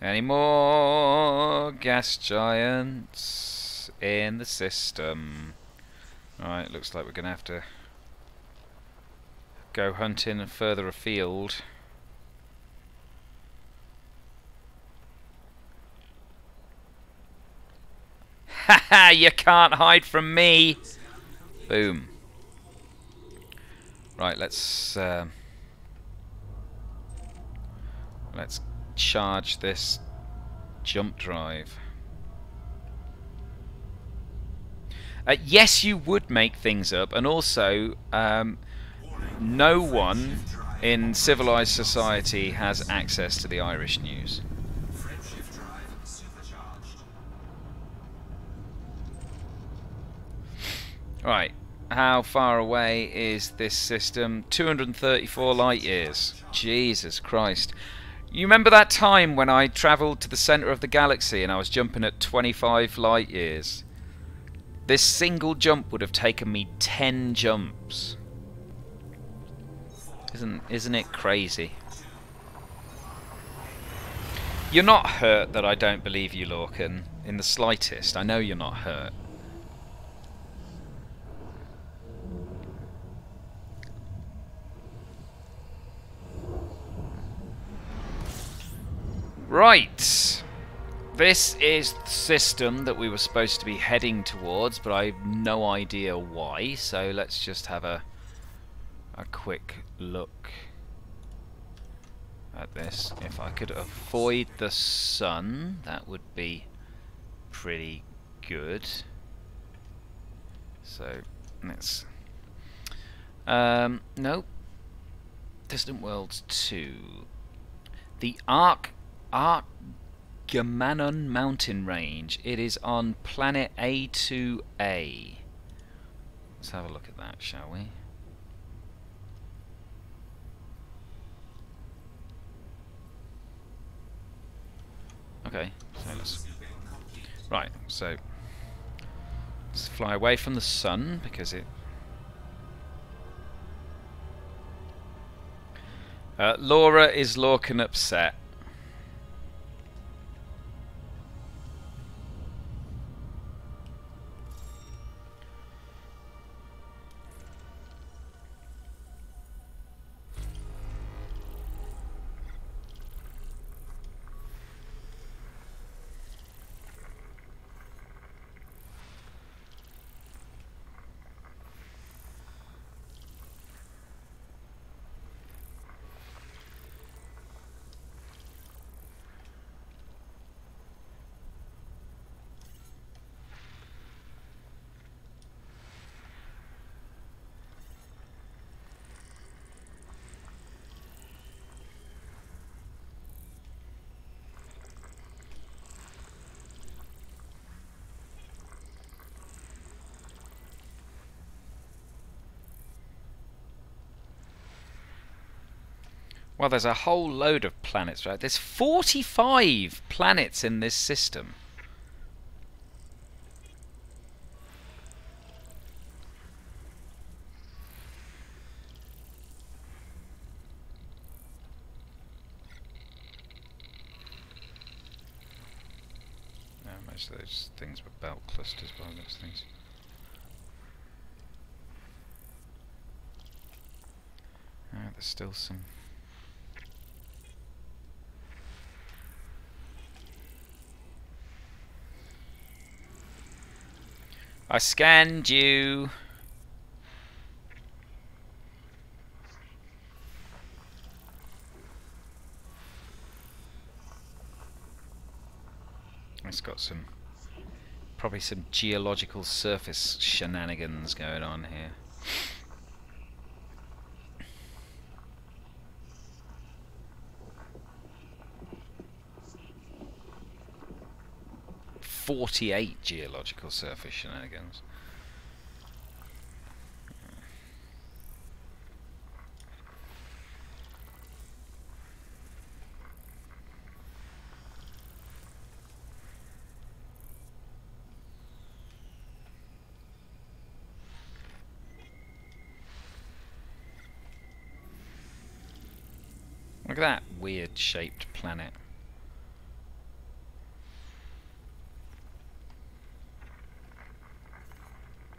Any more gas giants in the system? Alright, looks like we're going to have to go hunting further afield. Haha, you can't hide from me! Boom. Right, let's charge this jump drive. Yes, you would make things up, and also no one in civilized society has access to the Irish news. Right, how far away is this system? 234 light years. Jesus Christ. You remember that time when I travelled to the centre of the galaxy and I was jumping at 25 light years? This single jump would have taken me 10 jumps. Isn't it crazy? You're not hurt that I don't believe you, Lorcan, in the slightest. I know you're not hurt. Right, this is the system that we were supposed to be heading towards, but I have no idea why, so let's just have a quick look at this. If I could avoid the sun, that would be pretty good. So, let's... nope. Distant Worlds 2. The Argamanon mountain range. It is on planet A2A. Let's have a look at that, shall we? Okay, so let's fly away from the sun because it... Laura is Lorcan upset. Well, there's a whole load of planets, right? There's 45 planets in this system. No, most of those things were belt clusters by those things. There's still some. I scanned you. It's got some, probably some geological surface shenanigans going on here. "48 geological surface shenanigans." Look at that weird shaped planet.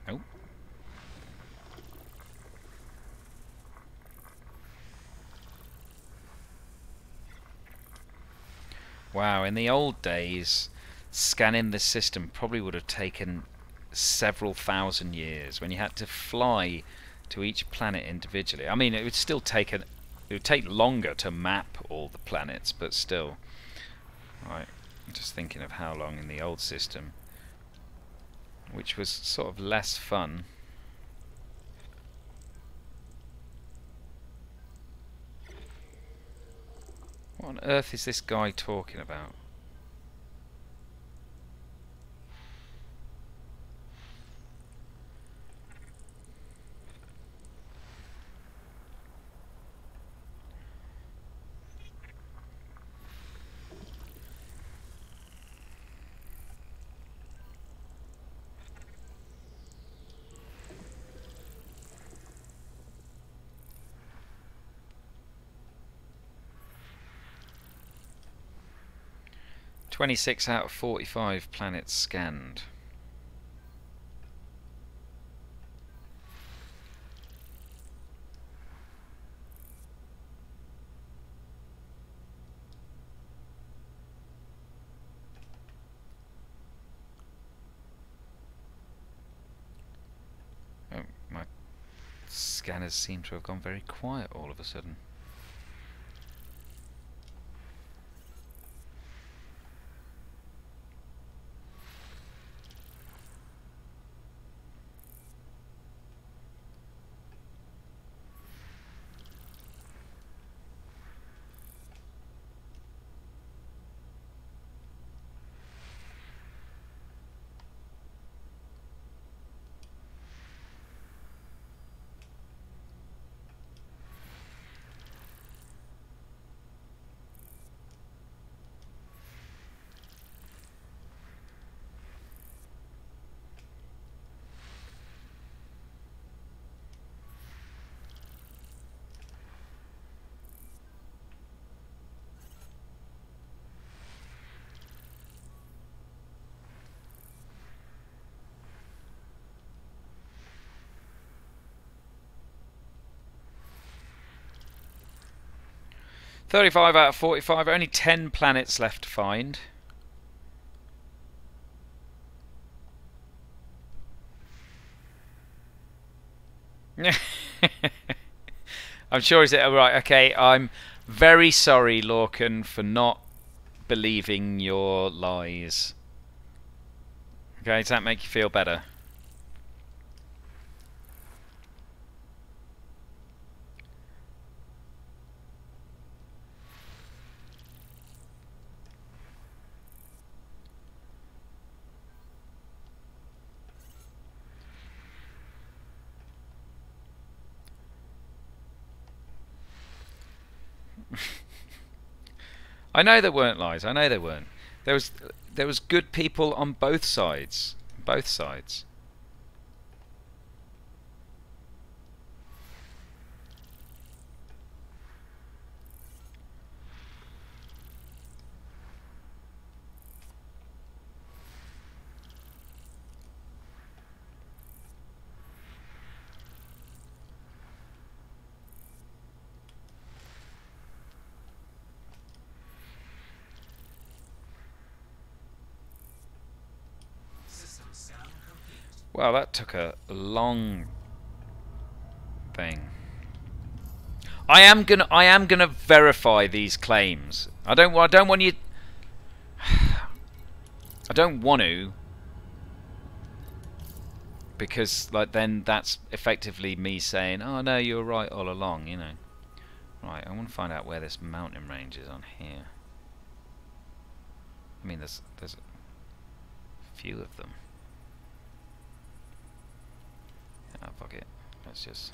Oh. Wow, in the old days, scanning the system probably would have taken several thousand years when you had to fly to each planet individually. I mean, it would still take it would take longer to map all the planets, but still. Right, I'm just thinking of how long in the old system, which was sort of less fun. What on earth is this guy talking about? "26 out of 45 planets scanned." Oh, my scanners seem to have gone very quiet all of a sudden. "35 out of 45, only 10 planets left to find." I'm sure is it right? Okay, I'm very sorry, Lorcan, for not believing your lies. Okay, does that make you feel better? I know there weren't lies. I know there weren't. There was good people on both sides. Both sides. Well, that took a long thing. I am gonna verify these claims. I don't want you. I don't want to, because like then that's effectively me saying, "Oh no, you were right all along," you know. Right, I want to find out where this mountain range is on here. I mean, there's a few of them. Ah, fuck it. Let's just.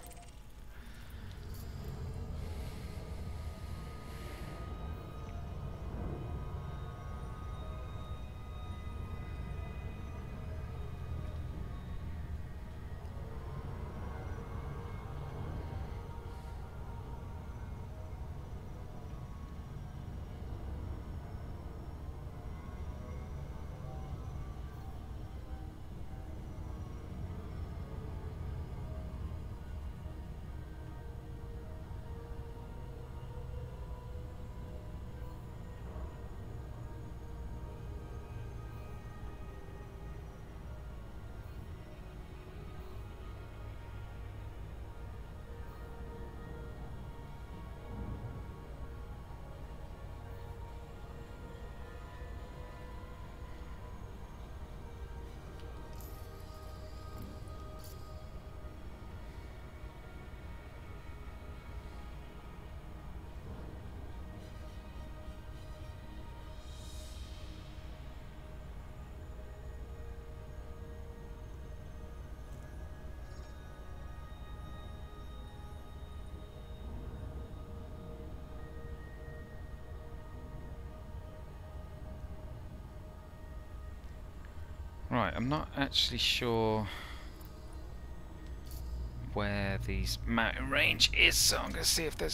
Right, I'm not actually sure where these mountain range is, so I'm going to see if it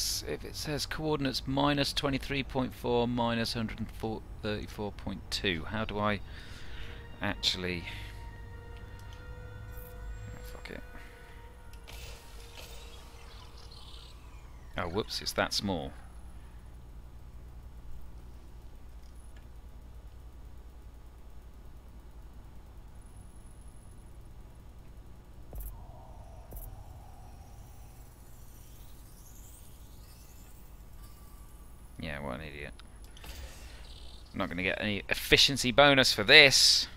says coordinates minus 23.4 minus 134.2. How do I actually? Oh, fuck it. Oh, whoops! It's that small. Yeah, what an idiot. I'm not going to get any efficiency bonus for this.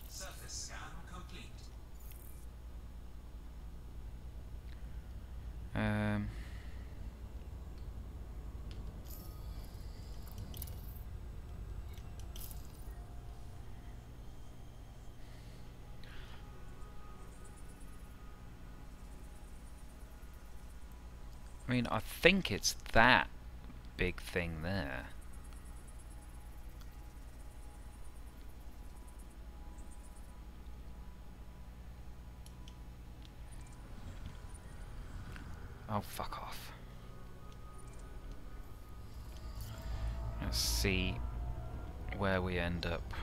Surface scan complete. I mean, I think it's that big thing there. Oh, fuck off. Let's see where we end up.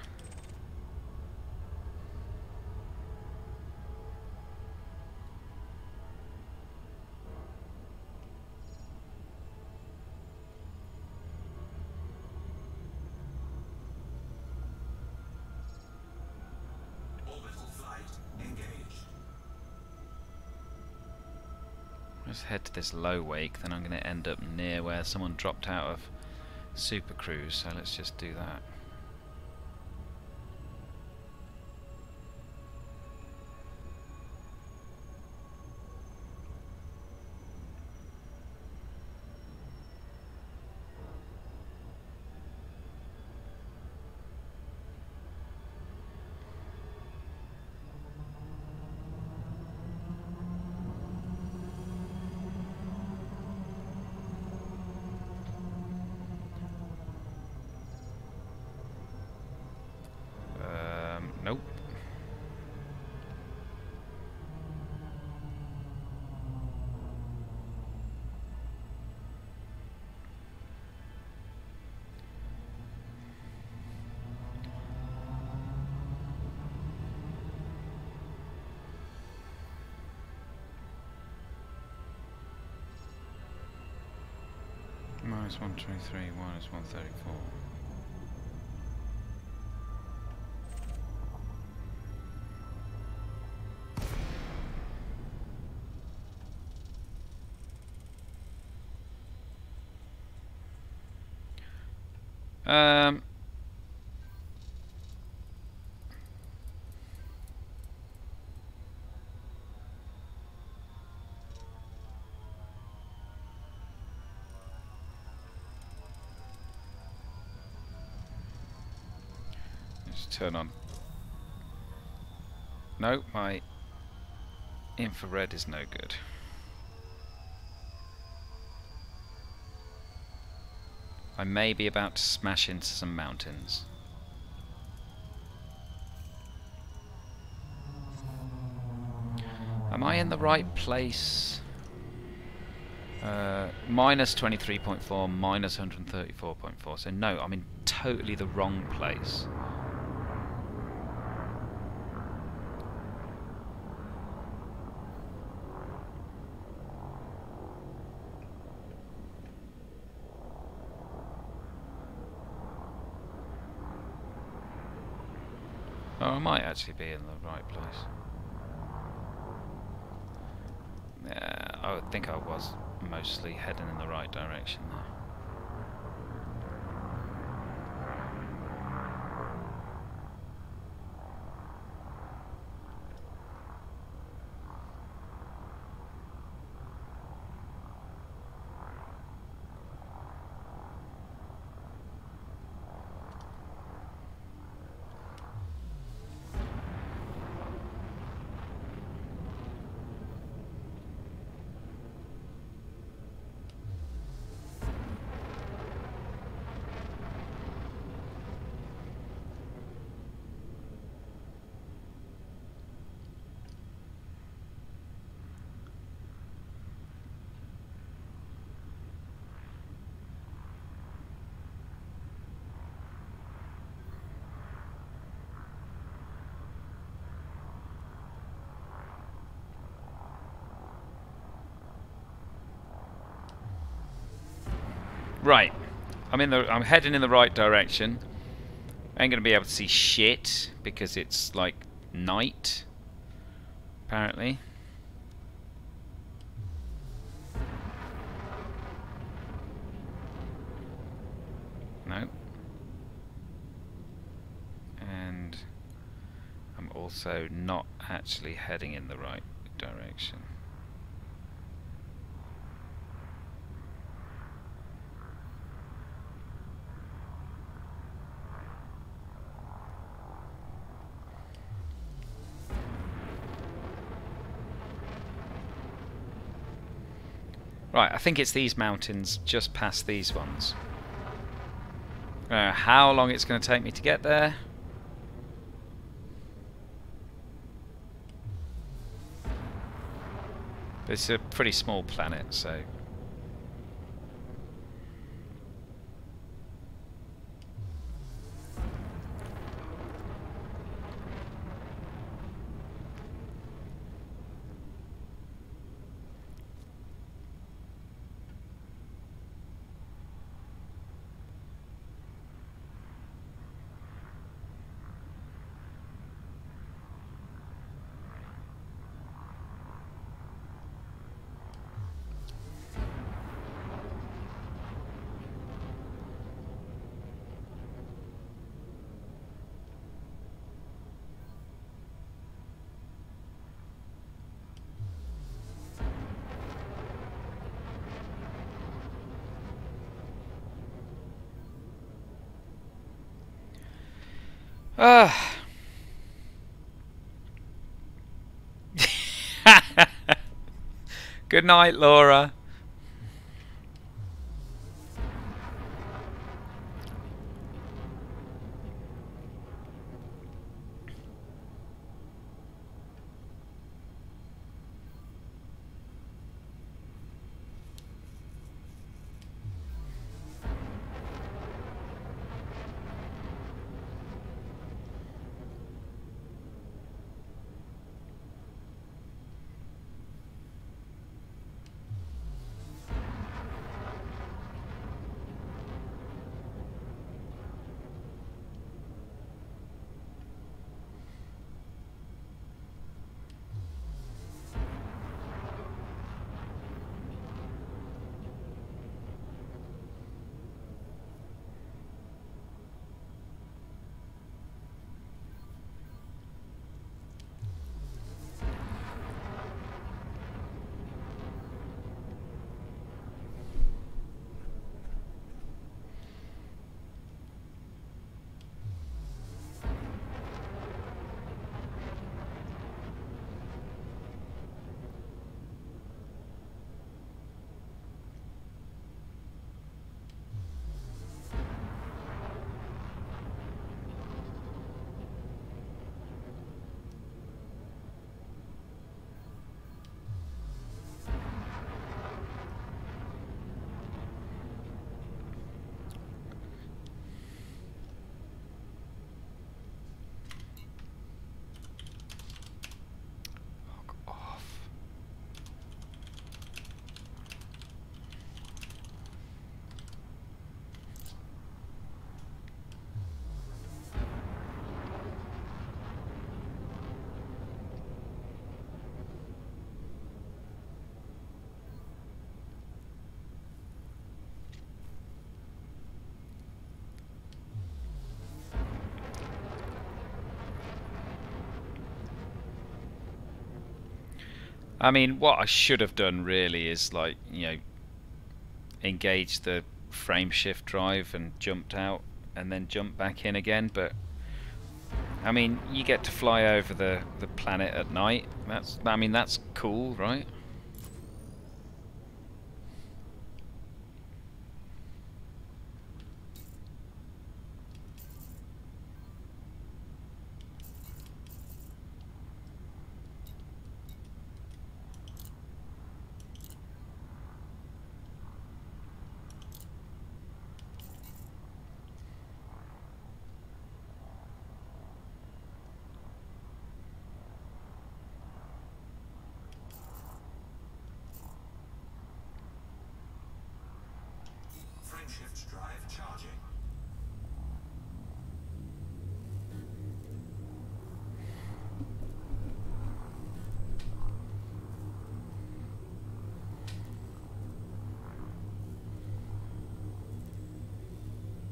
Let's head to this low wake, then I'm going to end up near where someone dropped out of Super Cruise, so let's just do that. minus 123, minus 134. Let's turn on. No, my infrared is no good. I may be about to smash into some mountains. Am I in the right place? Minus 23.4, minus 134.4. So no, I'm in totally the wrong place. Oh, I might actually be in the right place. Yeah, I would think I was mostly heading in the right direction there. Right, I'm heading in the right direction. I ain't gonna be able to see shit because it's like night, apparently. No. And I'm also not actually heading in the right direction. Right, I think it's these mountains just past these ones. I don't know how long it's going to take me to get there. But it's a pretty small planet, so... Good night, Laura. I mean, what I should have done really is, like, engage the frame shift drive and jumped out and then jumped back in again, but I mean, you get to fly over the planet at night. That's cool, right? Frameshift drive charging.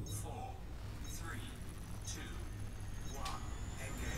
Four, three, two, one, engage.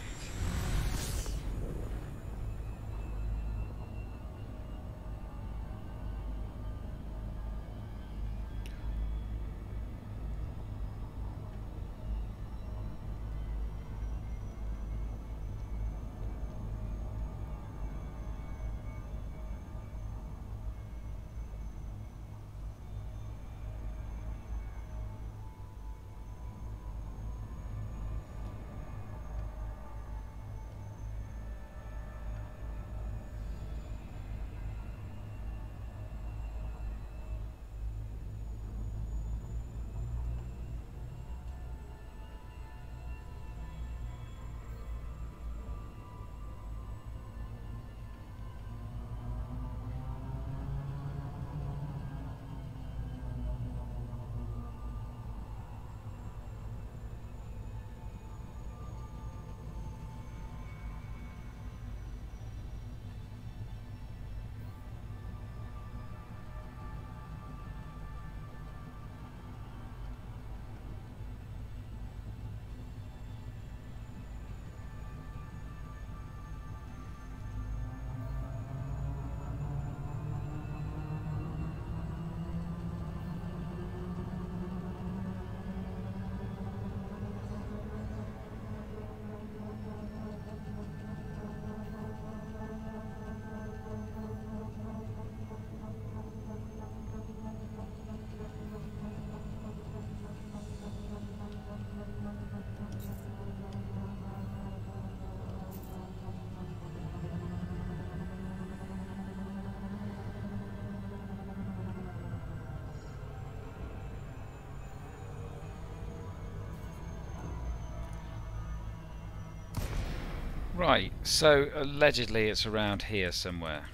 Right, so allegedly it's around here somewhere.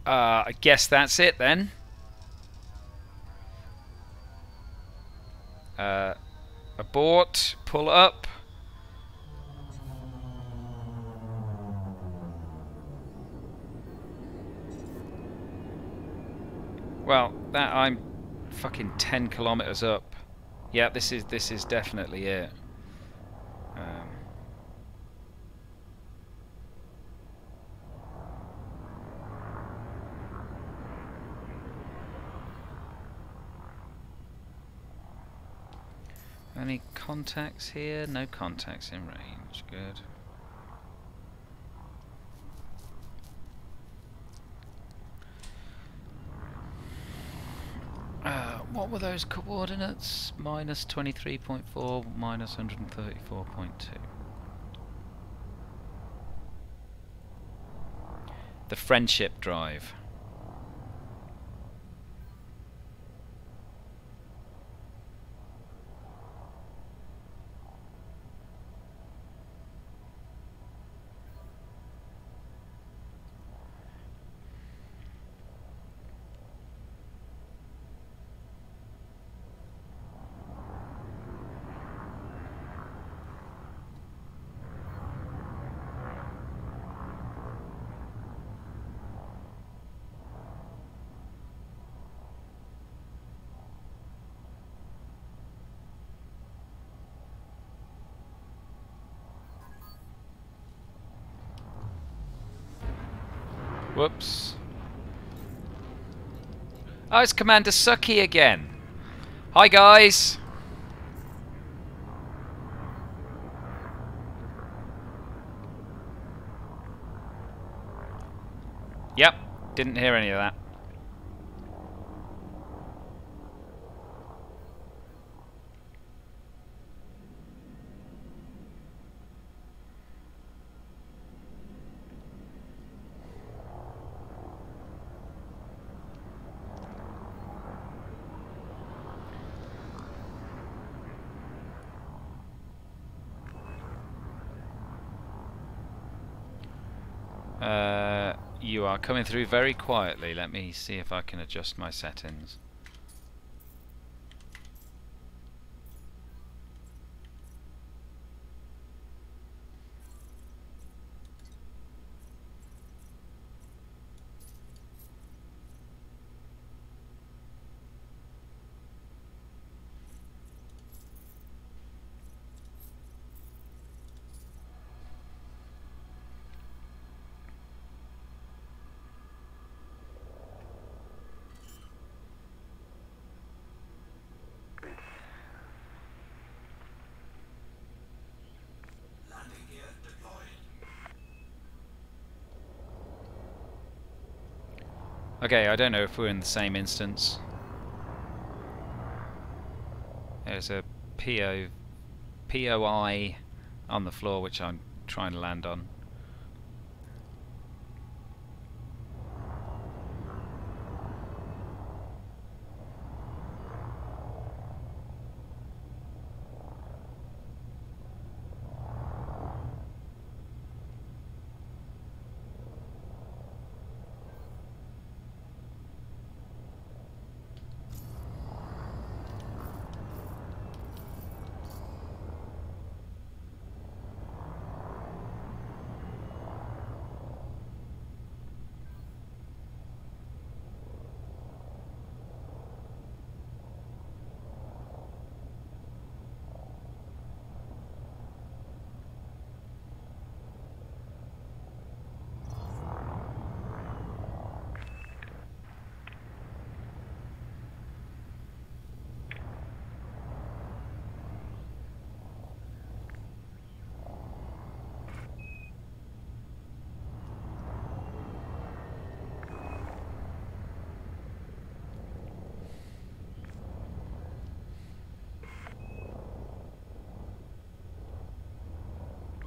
I guess that's it then. Abort, pull up. Well, that I'm fucking 10 kilometers up. Yeah, this is definitely it. Any contacts here? No contacts in range. Good. What were those coordinates? Minus 23.4, minus 134.2. The friendship drive. Whoops. Oh, it's Commander Sucky again. Hi, guys. Yep, didn't hear any of that. You are coming through very quietly. Let me see if I can adjust my settings. Landing gear deployed. Okay, I don't know if we're in the same instance. There's a POI on the floor which I'm trying to land on.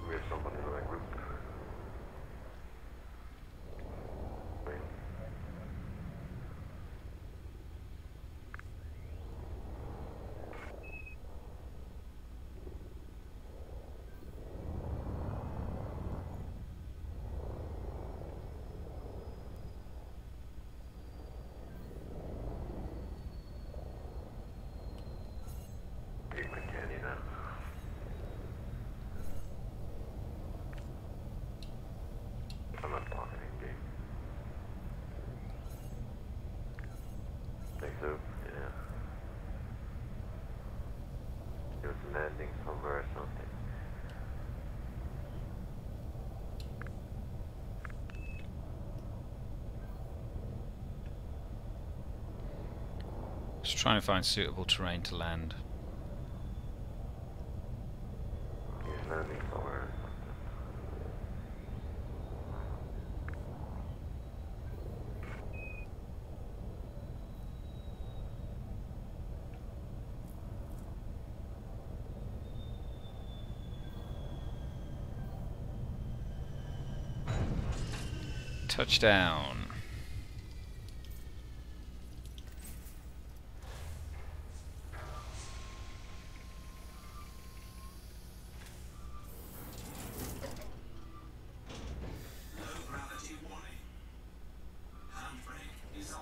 We have someone in that group. Wait. Take my candy now. I'm not talking in game. Think so? Yeah. It was landing somewhere or something. Just trying to find suitable terrain to land. He's landing somewhere or something. Touchdown. Low gravity warning. Handbrake is on.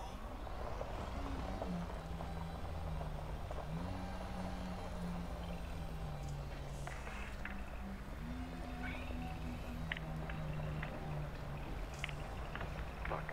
Fuck.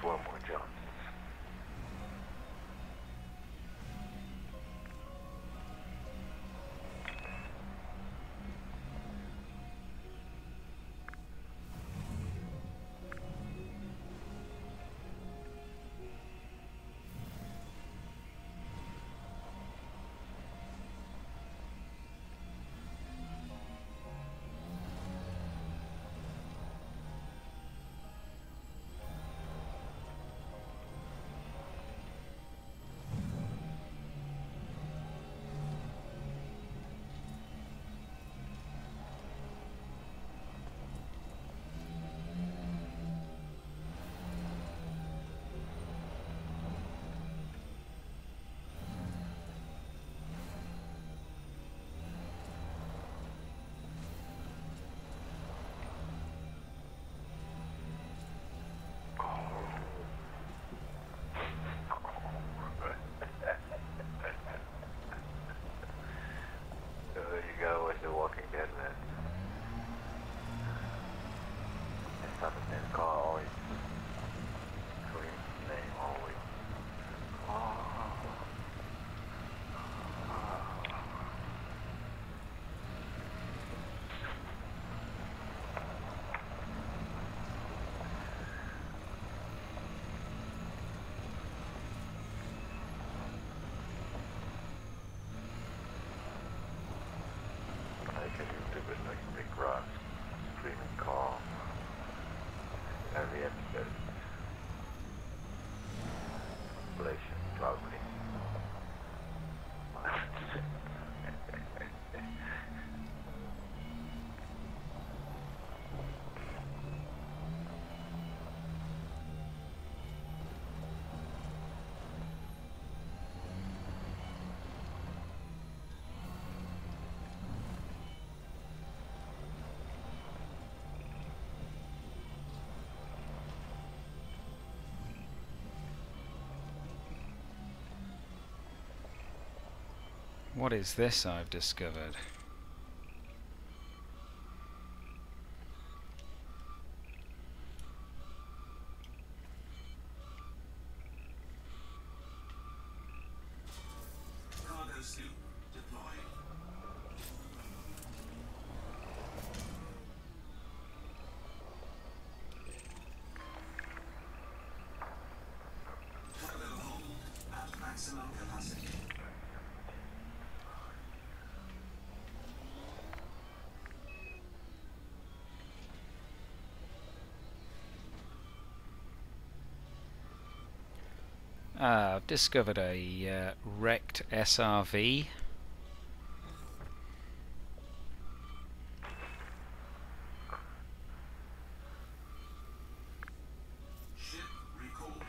12 more jumps. There you go with the Walking Dead, man. It's not the same car always. Scream name always. I can do it like big rock, screaming call. Every episode. Relation, probably. What is this I've discovered? Cargo sloop deployed. Cargo hold at maximum capacity. I've discovered a wrecked SRV. Ship recalled.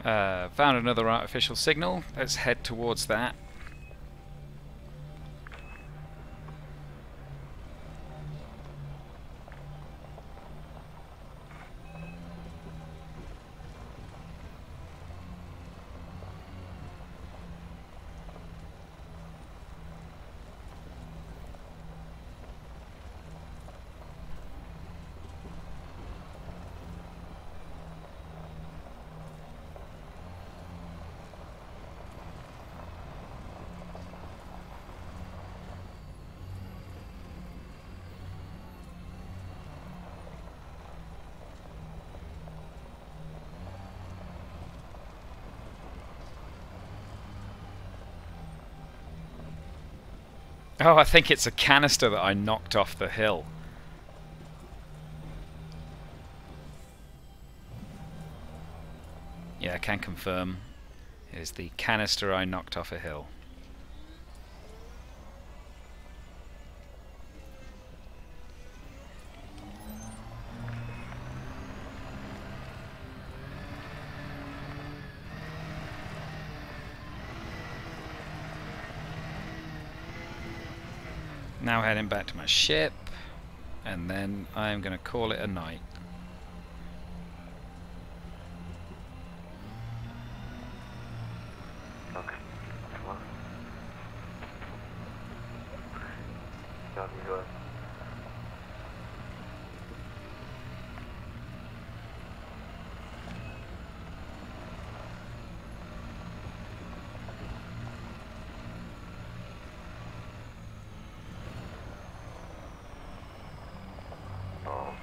Found another artificial signal. Let's head towards that. Oh, I think it's a canister that I knocked off the hill. Yeah, I can confirm. It is the canister I knocked off a hill. Now heading back to my ship, and then I'm going to call it a night. Okay. Come on. Got me going. Oh.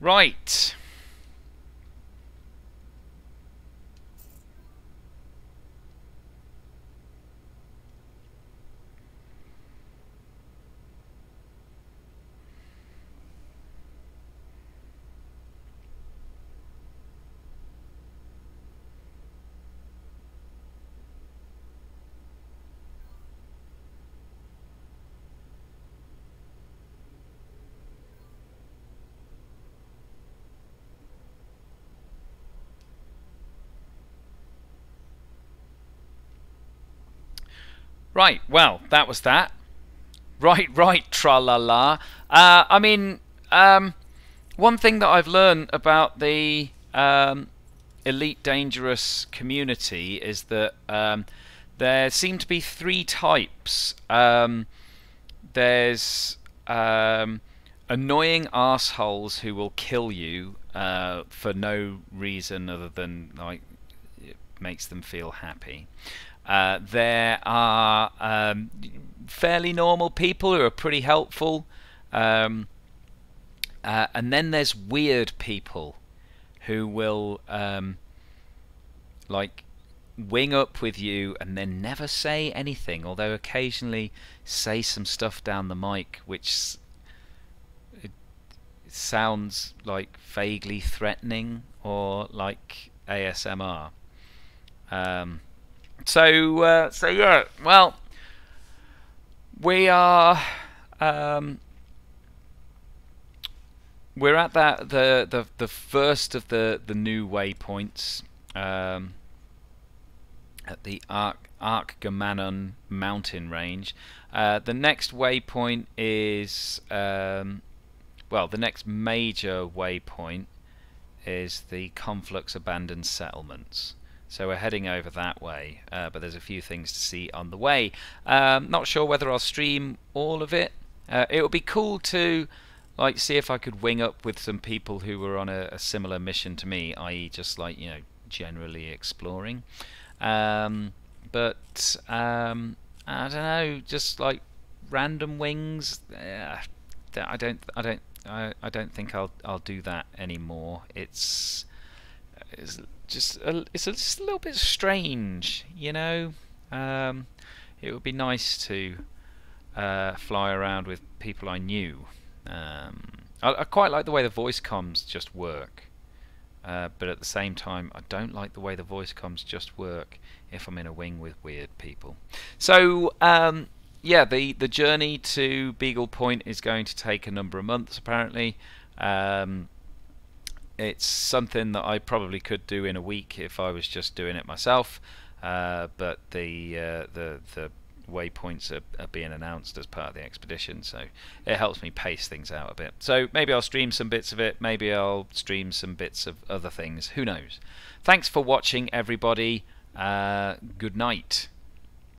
Right. Right, well, that was that. Right, tra-la-la. I mean, one thing that I've learned about the Elite Dangerous community is that there seem to be three types. There's annoying assholes who will kill you for no reason other than like it makes them feel happy. There are fairly normal people who are pretty helpful, and then there's weird people who will like wing up with you and then never say anything, although occasionally say some stuff down the mic which it sounds like vaguely threatening or like ASMR. So yeah, well, we are we're at that the first of the new waypoints at the Arkgamanon mountain range. The next waypoint is well, the next major waypoint is the Conflux Abandoned Settlements. So we're heading over that way, but there's a few things to see on the way. Not sure whether I'll stream all of it. It would be cool to like see if I could wing up with some people who were on a similar mission to me, i.e. just like, you know, generally exploring. But I don't know, just like random wings. I don't think I'll do that anymore. It's just a little bit strange, you know. It would be nice to fly around with people I knew. I quite like the way the voice comms just work, but at the same time I don't like the way the voice comms just work if I'm in a wing with weird people. So yeah, the journey to Beagle Point is going to take a number of months apparently. It's something that I probably could do in a week if I was just doing it myself, but the waypoints are being announced as part of the expedition, so it helps me pace things out a bit. So maybe I'll stream some bits of it, maybe I'll stream some bits of other things, who knows. Thanks for watching, everybody. Good night.